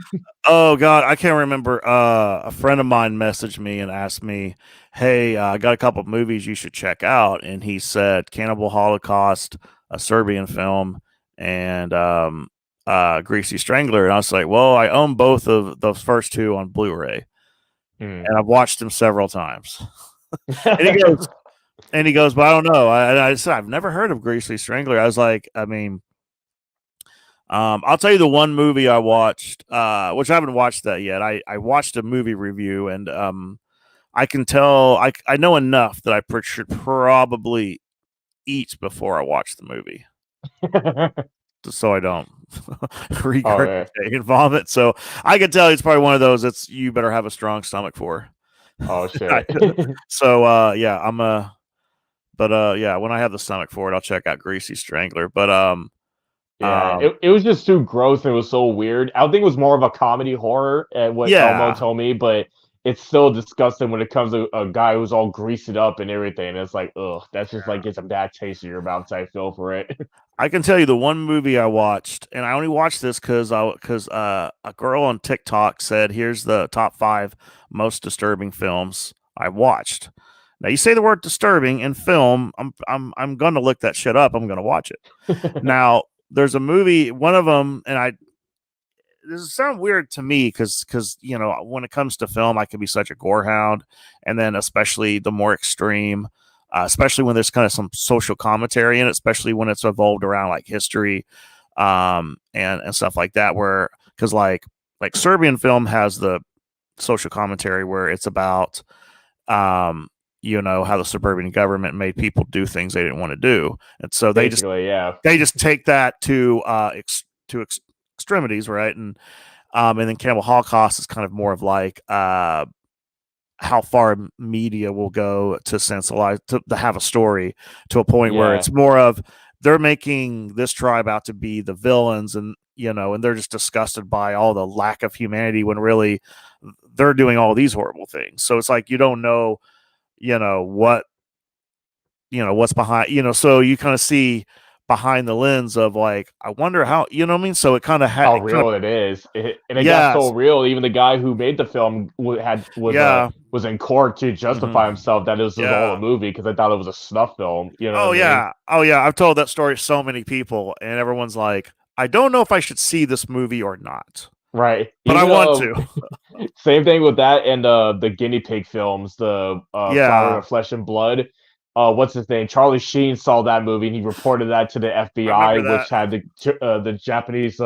Oh God, I can't remember. A friend of mine messaged me and asked me, "Hey, I got a couple of movies you should check out," and he said Cannibal Holocaust, a Serbian film, and Greasy Strangler, and I was like, "Well, I own both of those first two on Blu-ray, Hmm. and I've watched them several times." And he goes, "But I don't know." I said, "I've never heard of Greasy Strangler." I was like, I mean, I'll tell you the one movie I watched, which I haven't watched that yet. I watched a movie review, and I can tell I know enough that should probably eat before I watch the movie, so I don't Oh yeah. regurgitate and vomit. So I can tell it's probably one of those that's you better have a strong stomach for. Oh shit. So yeah, but yeah, when I have the stomach for it, I'll check out Greasy Strangler. But Yeah, um, it was just too gross and it was so weird. I think it was more of a comedy horror at what Elmo yeah, told me, but it's still disgusting when it comes to a guy who's all greased up and everything. It's like, ugh, that's just like gets a bad taste in your mouth type feel for it. I can tell you the one movie I watched, and I only watched this because a girl on TikTok said, "Here's the top 5 most disturbing films I watched." Now you say the word disturbing in film, I'm going to look that shit up. I'm going to watch it. Now there's a movie, one of them, and I this sounds weird to me because you know when it comes to film, I can be such a gore hound, and then especially the more extreme, especially when there's kind of some social commentary in it, especially when it's evolved around like history, and stuff like that. Where because like Serbian film has the social commentary where it's about you know how the suburban government made people do things they didn't want to do, and so Basically, yeah. they just take that to extremities, right? And then Cannibal Holocaust is kind of more of like how far media will go to sensationalize to have a story to a point where Yeah. it's more of they're making this tribe out to be the villains, and you know, and they're just disgusted by all the lack of humanity when really they're doing all these horrible things. So it's like you don't know, you know what what's behind, so you kind of see behind the lens of like I wonder how, you know what I mean, so it kind of How it kind of real it is. And it got so yes, real. Even the guy who made the film yeah, was in court to justify hmm, himself that this was all yeah, a movie because I thought it was a snuff film. You know what I oh mean? yeah, oh yeah, I've told that story to so many people and everyone's like I don't know if I should see this movie or not, Right. but I Even want to. same thing with that and the guinea pig films, the Flower Yeah, of Flesh and Blood. What's his name? Charlie Sheen saw that movie and he reported that to the I FBI, remember which that. had the Japanese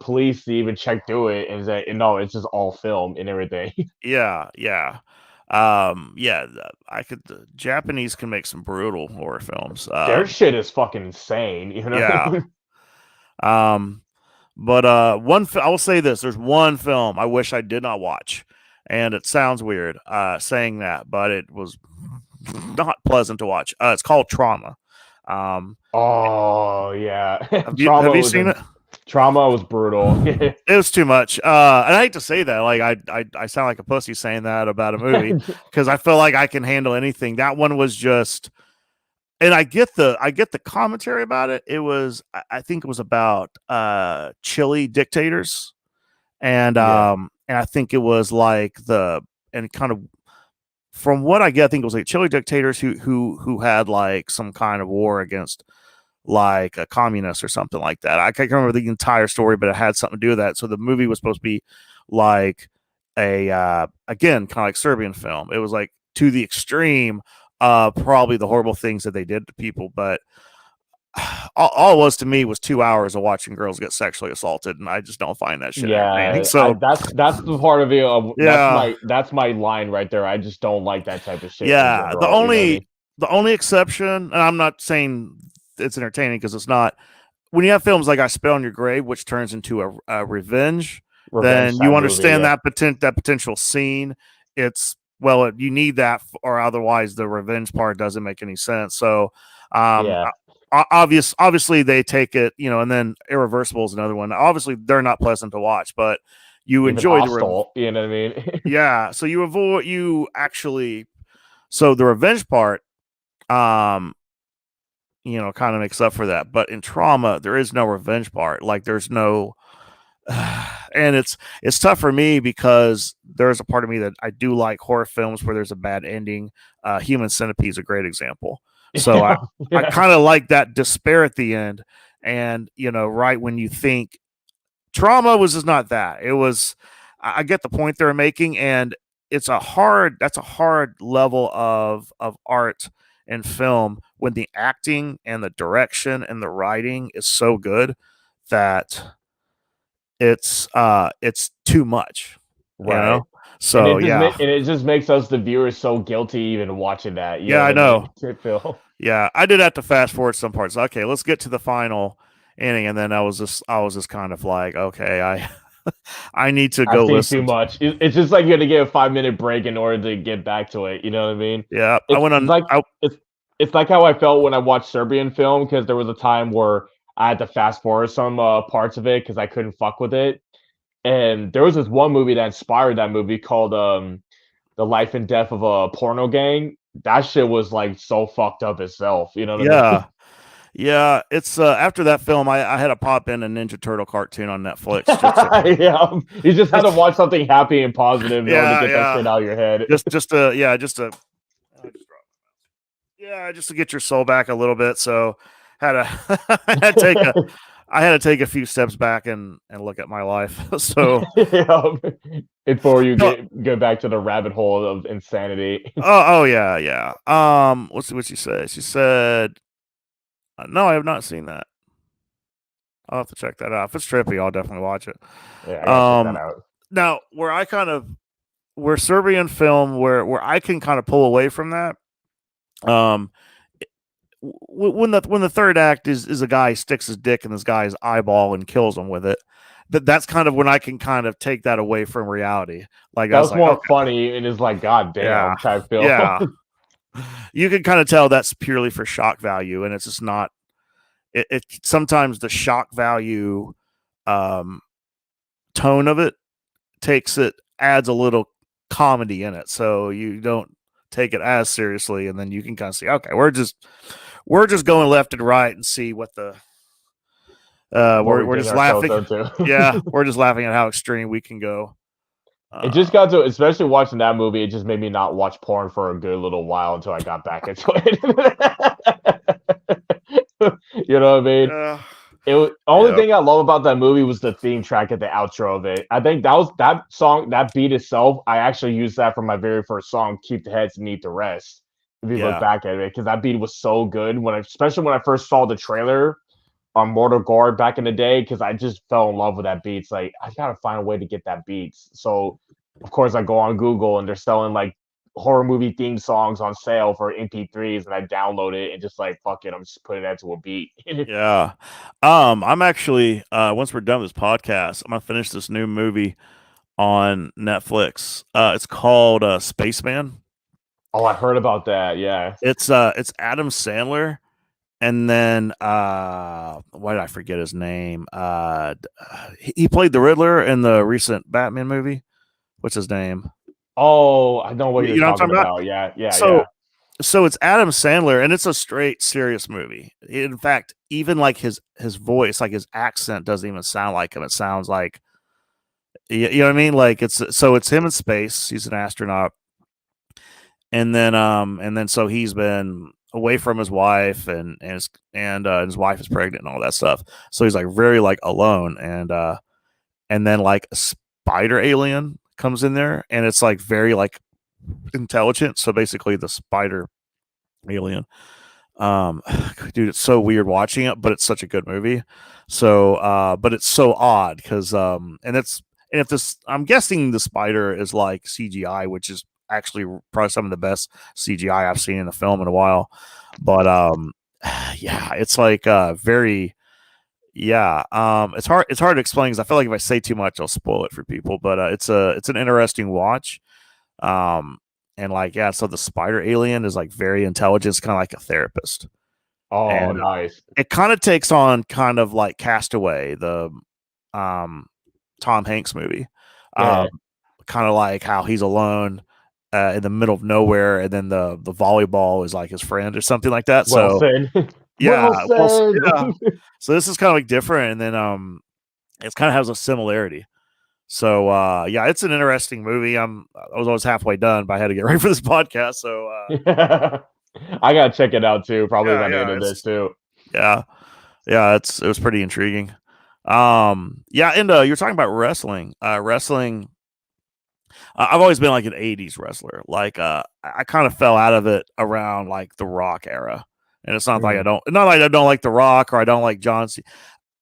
police to even check through it and say, no, it's just all film and everything. Yeah, yeah, yeah, I could, the Japanese can make some brutal horror films. Their shit is fucking insane, you know? Yeah. um But I will say this: there's one film I wish I did not watch, and it sounds weird saying that, but it was not pleasant to watch. It's called Trauma. Um, Oh yeah, Have you seen it? Trauma was brutal. It was too much. And I hate to say that. Like I sound like a pussy saying that about a movie because I feel like I can handle anything. That one was just, and I get the commentary about it. It was, I think it was about Chile dictators, Yeah, and I think it was like and kind of from what I get, I think it was like Chile dictators who had like some kind of war against like a communist or something like that. I can't remember the entire story, but it had something to do with that. So the movie was supposed to be like a again kind of like Serbian film. It was like to the extreme, probably the horrible things that they did to people. But all it was to me was 2 hours of watching girls get sexually assaulted, and I just don't find that shit entertaining. yeah. So That's the part of it. yeah, That's my line right there. I just don't like that type of shit in yeah. general. You know what I mean? The only exception, and I'm not saying it's entertaining because it's not, when you have films like I Spit on Your Grave, which turns into a revenge, Revenge then you type movie. understand Yeah, that potential scene. It's well, you need that, or otherwise the revenge part doesn't make any sense. So, yeah. obviously they take it, and then Irreversible is another one. Obviously, they're not pleasant to watch, but you Even enjoy Hostile. You know what I mean? yeah. So you avoid you actually. So the revenge part, um, kind of makes up for that. But in Trauma, there is no revenge part. Like there's no, and it's tough for me because there's a part of me that I do like horror films where there's a bad ending. Human Centipede is a great example. So I Yeah, I yeah. kind of like that despair at the end, and right when you think Trauma was just not that. It was, I get the point they're making, and that's a hard level of art and film when the acting and the direction and the writing is so good that it's too much, you Right. know? So yeah. And it just makes us the viewers so guilty even watching that. You Yeah, know I what I mean? know. Phil. Yeah, I did have to fast forward some parts. Okay, let's get to the final inning, and then I was just kind of like, okay, I I need to I've go seen too listen. much. It's just like you got to get a 5 minute break in order to get back to it. You know what I mean? Yeah, I It's went it's on. like it's it's like how I felt when I watched Serbian film because there was a time where I had to fast forward some parts of it because I couldn't fuck with it. And there was this one movie that inspired that movie called The Life and Death of a Porno Gang. That shit was like so fucked up itself. You know what I mean? Yeah, yeah. It's after that film, I had to pop in a Ninja Turtle cartoon on Netflix Yeah, you just had to just watch something happy and positive in order to yeah, get that yeah, shit out of your head. just to yeah, just to I just dropped yeah, just to get your soul back a little bit. So had to I had to take a I had to take a few steps back and look at my life. So Yeah, before you no, get back to the rabbit hole of insanity. oh yeah, yeah. What she said? She said, "No, I have not seen that. I'll have to check that out. If it's trippy, I'll definitely watch it." Yeah, I gotta check that Um, out. Now where Serbian film where I can kind of pull away from that. Um, when the third act is a guy sticks his dick in this guy's eyeball and kills him with it. That's kind of when I can kind of take that away from reality. Like That that's was like more okay, funny and is like, God yeah, damn type film. yeah. You can kind of tell that's purely for shock value, and it's just not. It sometimes the shock value um, tone of it adds a little comedy in it, so you don't take it as seriously, and then you can kind of see, okay, we're just going left and right and see what the What we we're getting just ourselves laughing. into. Yeah, we're just laughing at how extreme we can go. It just Uh, got to, especially watching that movie, it just made me not watch porn for a good little while until I got back into it. You know what I mean? uh, Only yeah, thing I love about that movie was the theme track at the outro of it. I think that was that song, that beat itself. I actually used that for my very first song, "Keep the Heads and Eat the Rest." If you look yeah, back at it, because that beat was so good especially when I first saw the trailer on Mortal Guard back in the day, because I just fell in love with that beat. It's like I gotta find a way to get that beat. So of course I go on Google and they're selling like horror movie theme songs on sale for MP3s, and I download it and just like fuck it, I'm just putting that to a beat. yeah. I'm actually once we're done with this podcast, I'm gonna finish this new movie on Netflix. It's called Spaceman. Oh, I heard about that. Yeah. It's Adam Sandler and then why did I forget his name? He played the Riddler in the recent Batman movie. What's his name? Oh, I know what you're You know what I'm talking talking about? about. Yeah, yeah, So yeah. so it's Adam Sandler, and it's a straight serious movie. In fact, even like his voice, like his accent, doesn't even sound like him. It sounds like you know what I mean. Like it's him in space. He's an astronaut, and then so he's been away from his wife, and his wife is pregnant and all that stuff. So he's like very like alone, and then like a spider alien comes in there, and it's like very like intelligent. So basically, the spider alien dude, it's so weird watching it, but it's such a good movie. So but it's so odd because and if this, I'm guessing the spider is like CGI, which is actually probably some of the best CGI I've seen in a film in a while. But yeah, it's like very, yeah, it's hard to explain because I feel like if I say too much I'll spoil it for people, but it's an interesting watch. um and like, yeah, so the spider alien is like very intelligent. It's kind of like a therapist, Oh, and nice. it kind of takes on kind of like Castaway, the um, Tom Hanks movie, um, Yeah. kind of like how he's alone in the middle of nowhere, and then the volleyball is like his friend or something like that. Well So said. Well yeah, well, said. yeah. So this is kind of like different, and then it kind of has a similarity. So yeah, it's an interesting movie. I was always halfway done, but I had to get ready for this podcast. So I gotta check it out too. Probably yeah, by the end yeah, of this it's too. yeah. Yeah, it was pretty intriguing. Yeah, and you're talking about wrestling. Wrestling. I've always been like an '80s wrestler. Like, I kind of fell out of it around like the Rock era, and it's not like Mm. not like I don't like the Rock or I don't like John C.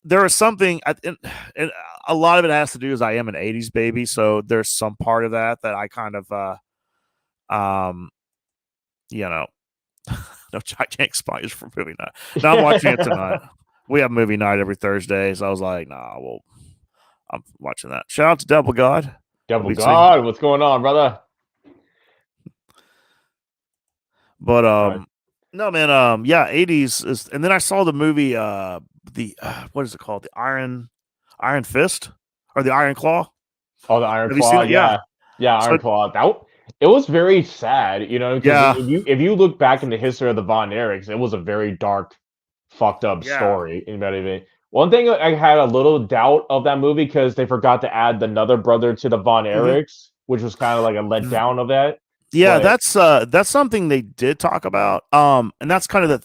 There is something, and a lot of it has to do is I am an '80s baby, so there's some part of that that I kind of, um, you know, no, I can't explain it for movie night. Now I'm watching it tonight. We have movie night every Thursday, so I was like, nah, well, I'm watching that. Shout out to Double God. I'll Devil be seeing, God, what's going on, brother? but Nice. no, man, yeah, '80s is, and then I saw the movie, the what is it called, the Iron Fist or the Iron Claw. Oh, the Iron Have you seen Claw, it? Yeah. yeah, yeah, So Iron Claw. It was very sad, you know, because yeah, if you look back in the history of the Von Erichs, it was a very dark, fucked up yeah, story. You know what I mean? One thing I had a little doubt of that movie because they forgot to add another brother to the Von hmm, Erichs, which was kind of like a letdown of that. yeah. But That's something they did talk about. And that's kind of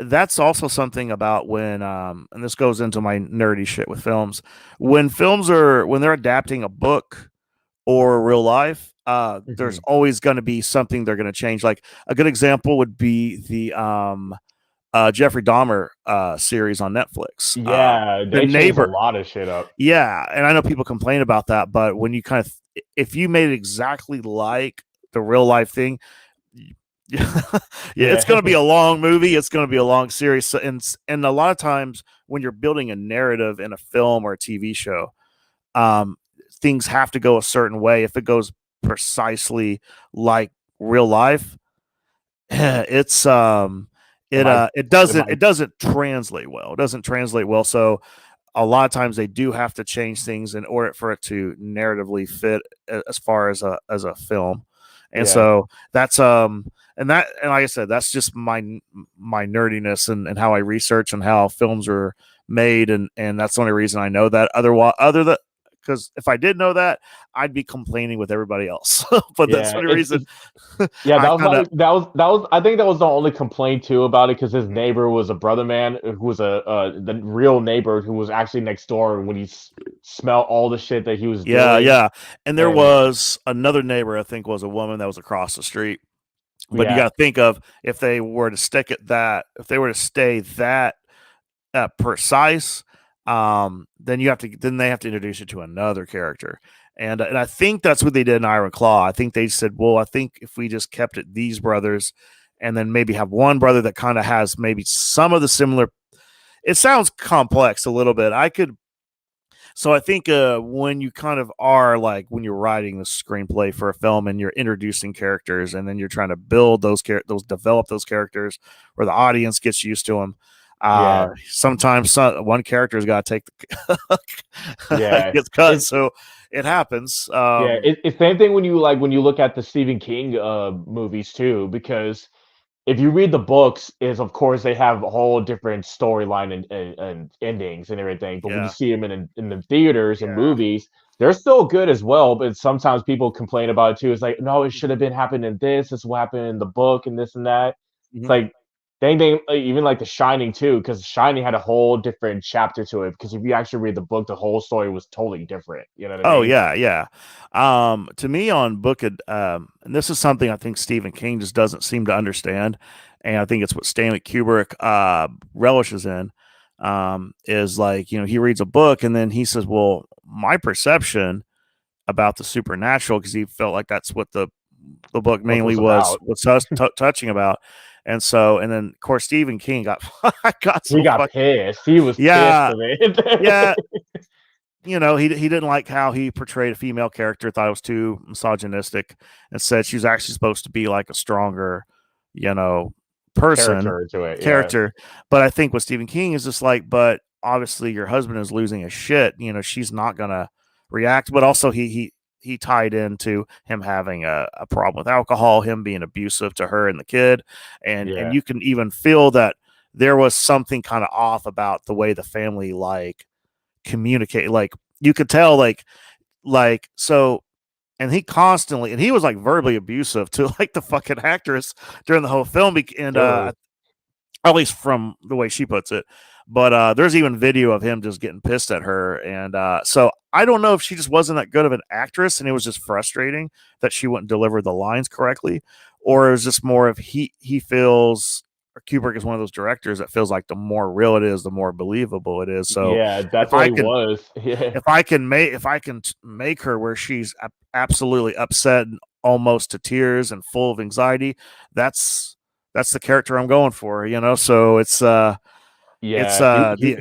that's also something about when and this goes into my nerdy shit with films. When they're adapting a book or real life, there's Mhm. always going to be something they're going to change. Like a good example would be the Jeffrey Dahmer series on Netflix. Yeah, The they changed a Neighbor. lot of shit up. Yeah, and I know people complain about that, but when you kind of, if you made it exactly like the real life thing, yeah, yeah, it's Yeah, going to be a long movie. It's going to be a long series. So, and a lot of times when you're building a narrative in a film or a TV show, um, things have to go a certain way. If it goes precisely like real life, it's it might, it it might, doesn't translate well. It doesn't translate well. So a lot of times they do have to change things in order for it to narratively fit as far as a film. And yeah. so that's and like I said, that's just my nerdiness and how I research and how films are made, and that's the only reason I know that. Other than, because if I did know that, I'd be complaining with everybody else. But that's the Yeah, only reason yeah, I kind of, that was I think that was the only complaint too about it because his mm-hmm. neighbor was a brother man who was a the real neighbor who was actually next door when he smelled all the shit that he was Yeah, doing. yeah. And there And was another neighbor, I think was a woman that was across the street. But you yeah, got to think of, if they were to stick at that, if they were to stay that precise, then they have to introduce you to another character. And I think that's what they did in Iron Claw. I think they said, well, I think if we just kept it these brothers, and then maybe have one brother that kind of has maybe some of the similar. It sounds complex a little bit. So I think when you kind of are like when you're writing the screenplay for a film and you're introducing characters and then you're trying to build those develop those characters where the audience gets used to them. Yeah, Sometimes one character's got to take the yeah. gets cut, It, so it happens. yeah, it's same thing when you look at the Stephen King movies too, because if you read the books, is of course they have a whole different storyline and endings and everything. But when you Yeah, see them in the theaters and yeah. movies, they're still good as well. But sometimes people complain about it too. It's like, no, it should have been happening in this. This is what happened in the book and this and that. It's Mhm. like they even like The Shining too, because Shining had a whole different chapter to it. Because if you actually read the book, the whole story was totally different. You know what I Oh mean? yeah, yeah. To me on Book of, and this is something I think Stephen King just doesn't seem to understand, and I think it's what Stanley Kubrick relishes in. Is like he reads a book and then he says, "Well, my perception about the supernatural," because he felt like that's what the book Book mainly was about. was touching about, and then of course Stephen King got got He so got fucking pissed. He was pissed yeah of it. yeah he didn't like how he portrayed a female character, thought it was too misogynistic, and said she was actually supposed to be like a stronger, you know, person Character to it, yeah. character. But I think with Stephen King is just like, but obviously your husband is losing his shit. She's not gonna react. But also he tied into him having a problem with alcohol, him being abusive to her and the kid, and Yeah. you can even feel that there was something kind of off about the way the family like communicate. Like you could tell, so. And he was like verbally abusive to like the fucking actress during the whole film, and Really? at least from the way she puts it. But there's even video of him just getting pissed at her, and so I don't know if she just wasn't that good of an actress, and it was just frustrating that she wouldn't deliver the lines correctly, or it was just more of he feels. Or Kubrick is one of those directors that feels like the more real it is, the more believable it is. So Yeah, if that's what I he can was. Yeah. if I can make her where she's absolutely upset and almost to tears and full of anxiety, that's that's the character I'm going for, So it's Yeah, the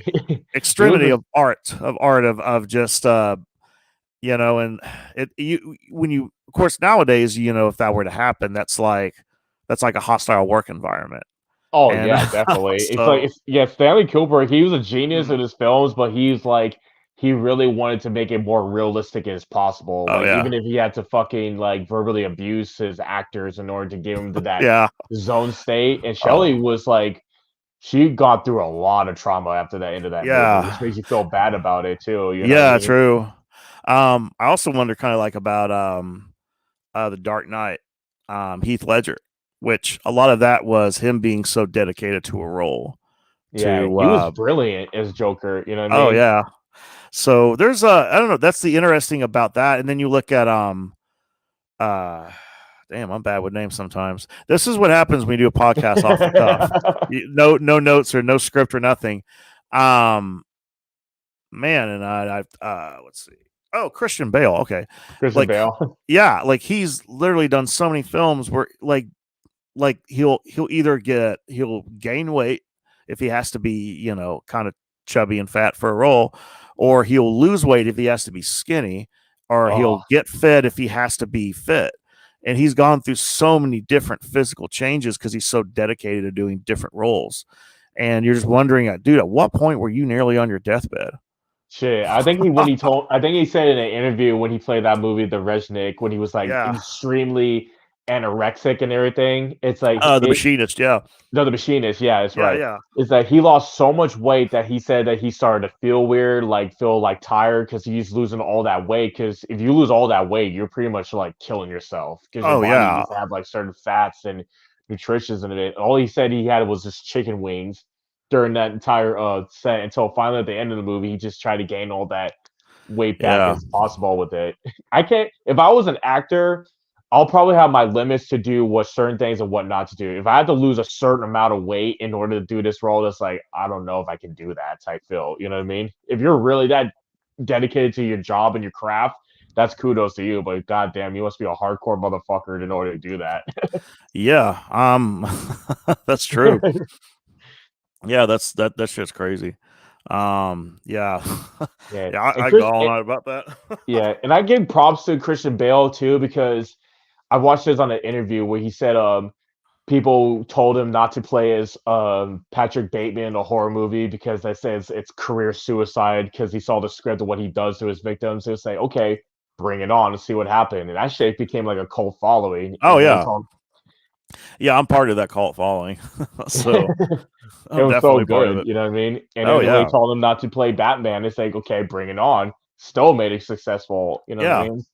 he was extremity a of art of just and it you when you of course nowadays, if that were to happen, that's like a hostile work environment. oh, And yeah, definitely. It's like so yeah, Stanley Kubrick, he was a genius mhm. in his films, but he's like he really wanted to make it more realistic as possible. Oh Like, yeah. even if he had to fucking, like, verbally abuse his actors in order to get him to that Yeah. zone state, and Shelley Oh. was like she got through a lot of trauma after that end of that movie, which Yeah. makes you feel bad about it too, you know what I Yeah, mean? true. I also wonder kind of like about the Dark Knight, Heath Ledger, which a lot of that was him being so dedicated to a role. Yeah, To he was brilliant as Joker, you know what I oh mean? yeah, so there's I don't know. That's the interesting about that. And then you look at uh damn, I'm bad with names sometimes. This is what happens when you do a podcast off the cuff. No notes or no script or nothing. Um Man, and let's see. Oh, Christian Bale. Okay, Christian like Bale. yeah, like he's literally done so many films where like he'll gain weight if he has to be kind of chubby and fat for a role, or he'll lose weight if he has to be skinny, or Oh, he'll get fed if he has to be fit. And he's gone through so many different physical changes because he's so dedicated to doing different roles. And you're just wondering, dude, at what point were you nearly on your deathbed? shit. I think he said in an interview when he played that movie, The Resnick, when he was like Yeah. extremely anorexic and everything. It's like The machinist, yeah. no, the machinist, yeah, that's Yeah, right. yeah. Is that he lost so much weight that he said that he started to feel weird, like feel like tired because he's losing all that weight. Because if you lose all that weight, you're pretty much like killing yourself because your Oh, body yeah. needs to have like certain fats and nutrition in it. All he said he had was just chicken wings during that entire set until finally at the end of the movie he just tried to gain all that weight back Yeah. as possible with it. I can't if I was an actor, I'll probably have my limits to do what certain things and what not to do. If I had to lose a certain amount of weight in order to do this role, it's like I don't know if I can do that type feel. You know what I mean? If you're really that dedicated to your job and your craft, that's kudos to you. But goddamn, you must be a hardcore motherfucker in order to do that. Yeah. That's true. Yeah, that shit's crazy. Yeah, Yeah, yeah, and I go all night about that. yeah, and I give props to Christian Bale too because I watched this on an interview where he said people told him not to play as Patrick Bateman in a horror movie because they say it's career suicide because he saw the script of what he does to his victims. He'll say, okay, bring it on and see what happened. And that shit became like a cult following. Oh And it was yeah, all yeah, I'm part of that cult following, so it I'm was so definitely part of good, it. you know what I mean? And Oh then when they yeah, told him not to play Batman, it's like, okay, bring it on. Still made it successful, you know what I yeah, mean?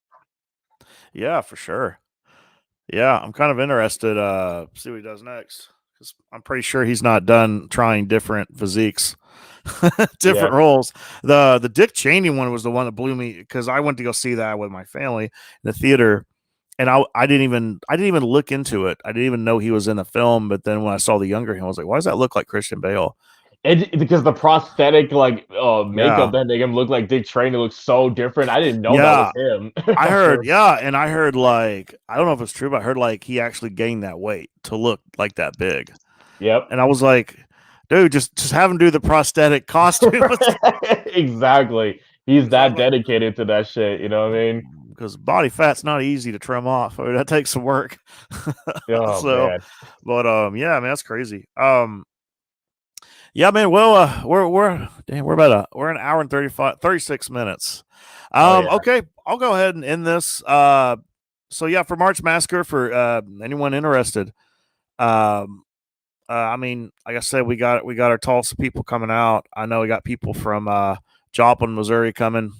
yeah, for sure. Yeah, I'm kind of interested. See what he does next because I'm pretty sure he's not done trying different physiques, Yeah. different roles. The Dick Cheney one was the one that blew me because I went to go see that with my family in the theater, and I didn't even look into it. I didn't even know he was in the film. But then when I saw the younger him, I was like, why does that look like Christian Bale? Because the prosthetic like makeup Yeah, that make him look like Dick Trainer looks so different. I didn't know that was yeah. him I at heard, first. yeah, and I heard like I don't know if it's true, but I heard like he actually gained that weight to look like that big. Yep. And I was like, dude, just have him do the prosthetic costume. Exactly. He's Because I'm that like, dedicated to that shit, you know what I mean? because body fat's not easy to trim off. I mean, that takes some work. Oh So, man. but yeah, man, that's crazy. Yeah, man. Well, we're damn, we're an hour and 36 minutes. Oh yeah. Okay, I'll go ahead and end this. So yeah, for March Massacre, for anyone interested, I mean, like I said, we got our Tulsa people coming out. I know we got people from Joplin, Missouri coming,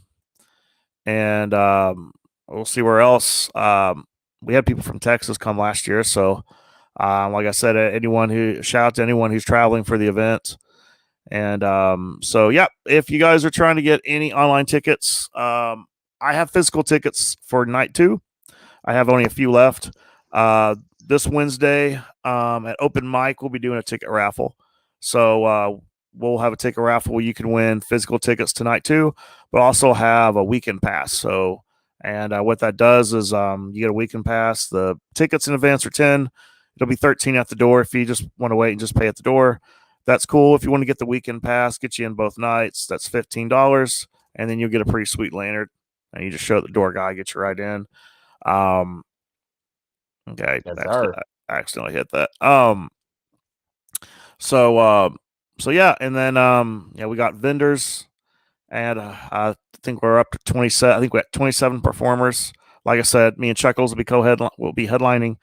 and we'll see where else. We had people from Texas come last year, so like I said, anyone who shout out to anyone who's traveling for the event. And so yeah, if you guys are trying to get any online tickets, I have physical tickets for night two. I have only a few left. This Wednesday at open mic, we'll be doing a ticket raffle. So we'll have a ticket raffle where you can win physical tickets tonight too, but also have a weekend pass. So and what that does is you get a weekend pass. The tickets in advance are 10. It'll be 13 at the door if you just want to wait and just pay at the door. That's cool. If you want to get the weekend pass, get you in both nights. That's $15, and then you'll get a pretty sweet lanyard. And you just show the door guy, get you right in. Um, Okay, Yes, sir. I accidentally hit that. So so yeah, and then yeah, we got vendors, and I think we're up to 27. I think we got 27 performers. Like I said, me and Chuckles will be headlining.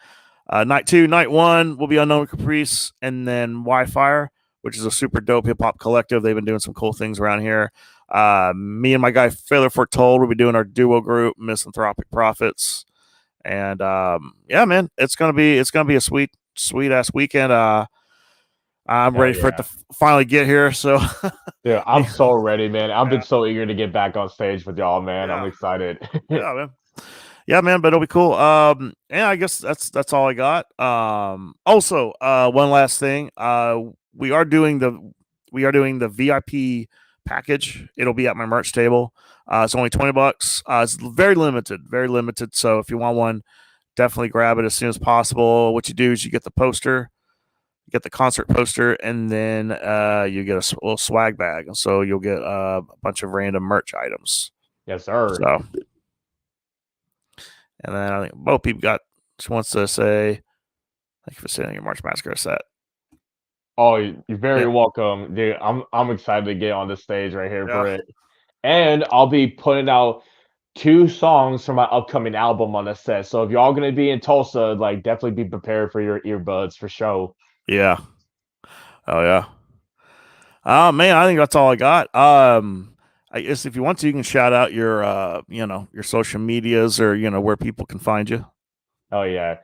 Night two, night one will be Unknown Caprice, and then Wi-Fi, which is a super dope hip hop collective. They've been doing some cool things around here. Me and my guy Failure Foretold will be doing our duo group, Misanthropic Prophets. And yeah, man, it's gonna be a sweet ass weekend. I'm Hell ready for it to yeah. finally get here. So Yeah, I'm yeah, so ready, man. I've been yeah, so eager to get back on stage with y'all, man. I'm yeah, excited. yeah, man. Yeah, man, but it'll be cool. Yeah, I guess that's all I got. Also, one last thing. We are doing the VIP package. It'll be at my merch table. It's only $20. It's very limited, very limited. So if you want one, definitely grab it as soon as possible. What you do is you get the poster, you get the concert poster, and then you get a little swag bag. And so you'll get a bunch of random merch items. Yes, sir. So, and then I think both people got just wants to say thank you for sending your March Massacre set. Oh, you're very Yeah, welcome, dude. I'm excited to get on the stage right here yeah, for it. And I'll be putting out 2 songs from my upcoming album on the set. So if y'all gonna be in Tulsa, like definitely be prepared for your earbuds for show. yeah. Oh yeah. Oh man, I think that's all I got. I guess if you want to, you can shout out your your social medias or where people can find you. Oh yeah.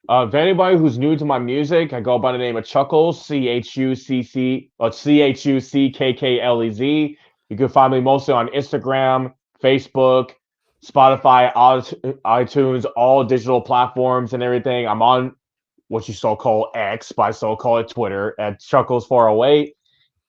If anybody who's new to my music, I go by the name of Chuckles, Chuckklez. You can find me mostly on Instagram, Facebook, Spotify, iTunes, all digital platforms and everything. I'm on what you so call X, but I so call it Twitter at Chuckles408.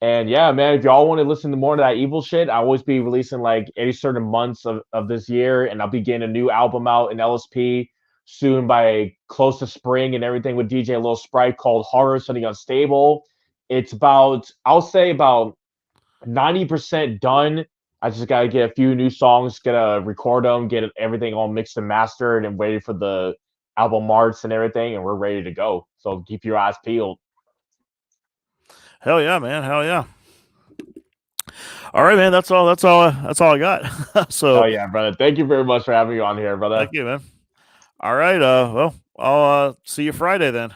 And yeah, man, if y'all want to listen to more of that evil shit, I always be releasing like any certain months of this year, and I'll be getting a new album out in LSP soon by close to spring and everything with DJ Lil Sprite called Horror Something Unstable. It's about, I'll say about 90% done. I just gotta get a few new songs, gotta record them, get everything all mixed and mastered, and waiting for the album arts and everything, and we're ready to go. So keep your eyes peeled. Hell yeah, man. Hell yeah. All right, man. That's all. That's all. That's all I got. So, Oh yeah, brother. Thank you very much for having me on here, brother. thank you, man. All right. Well, I'll see you Friday then.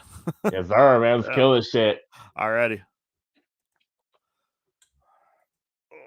Yes, sir, man. Let's Yeah. kill this shit. All righty.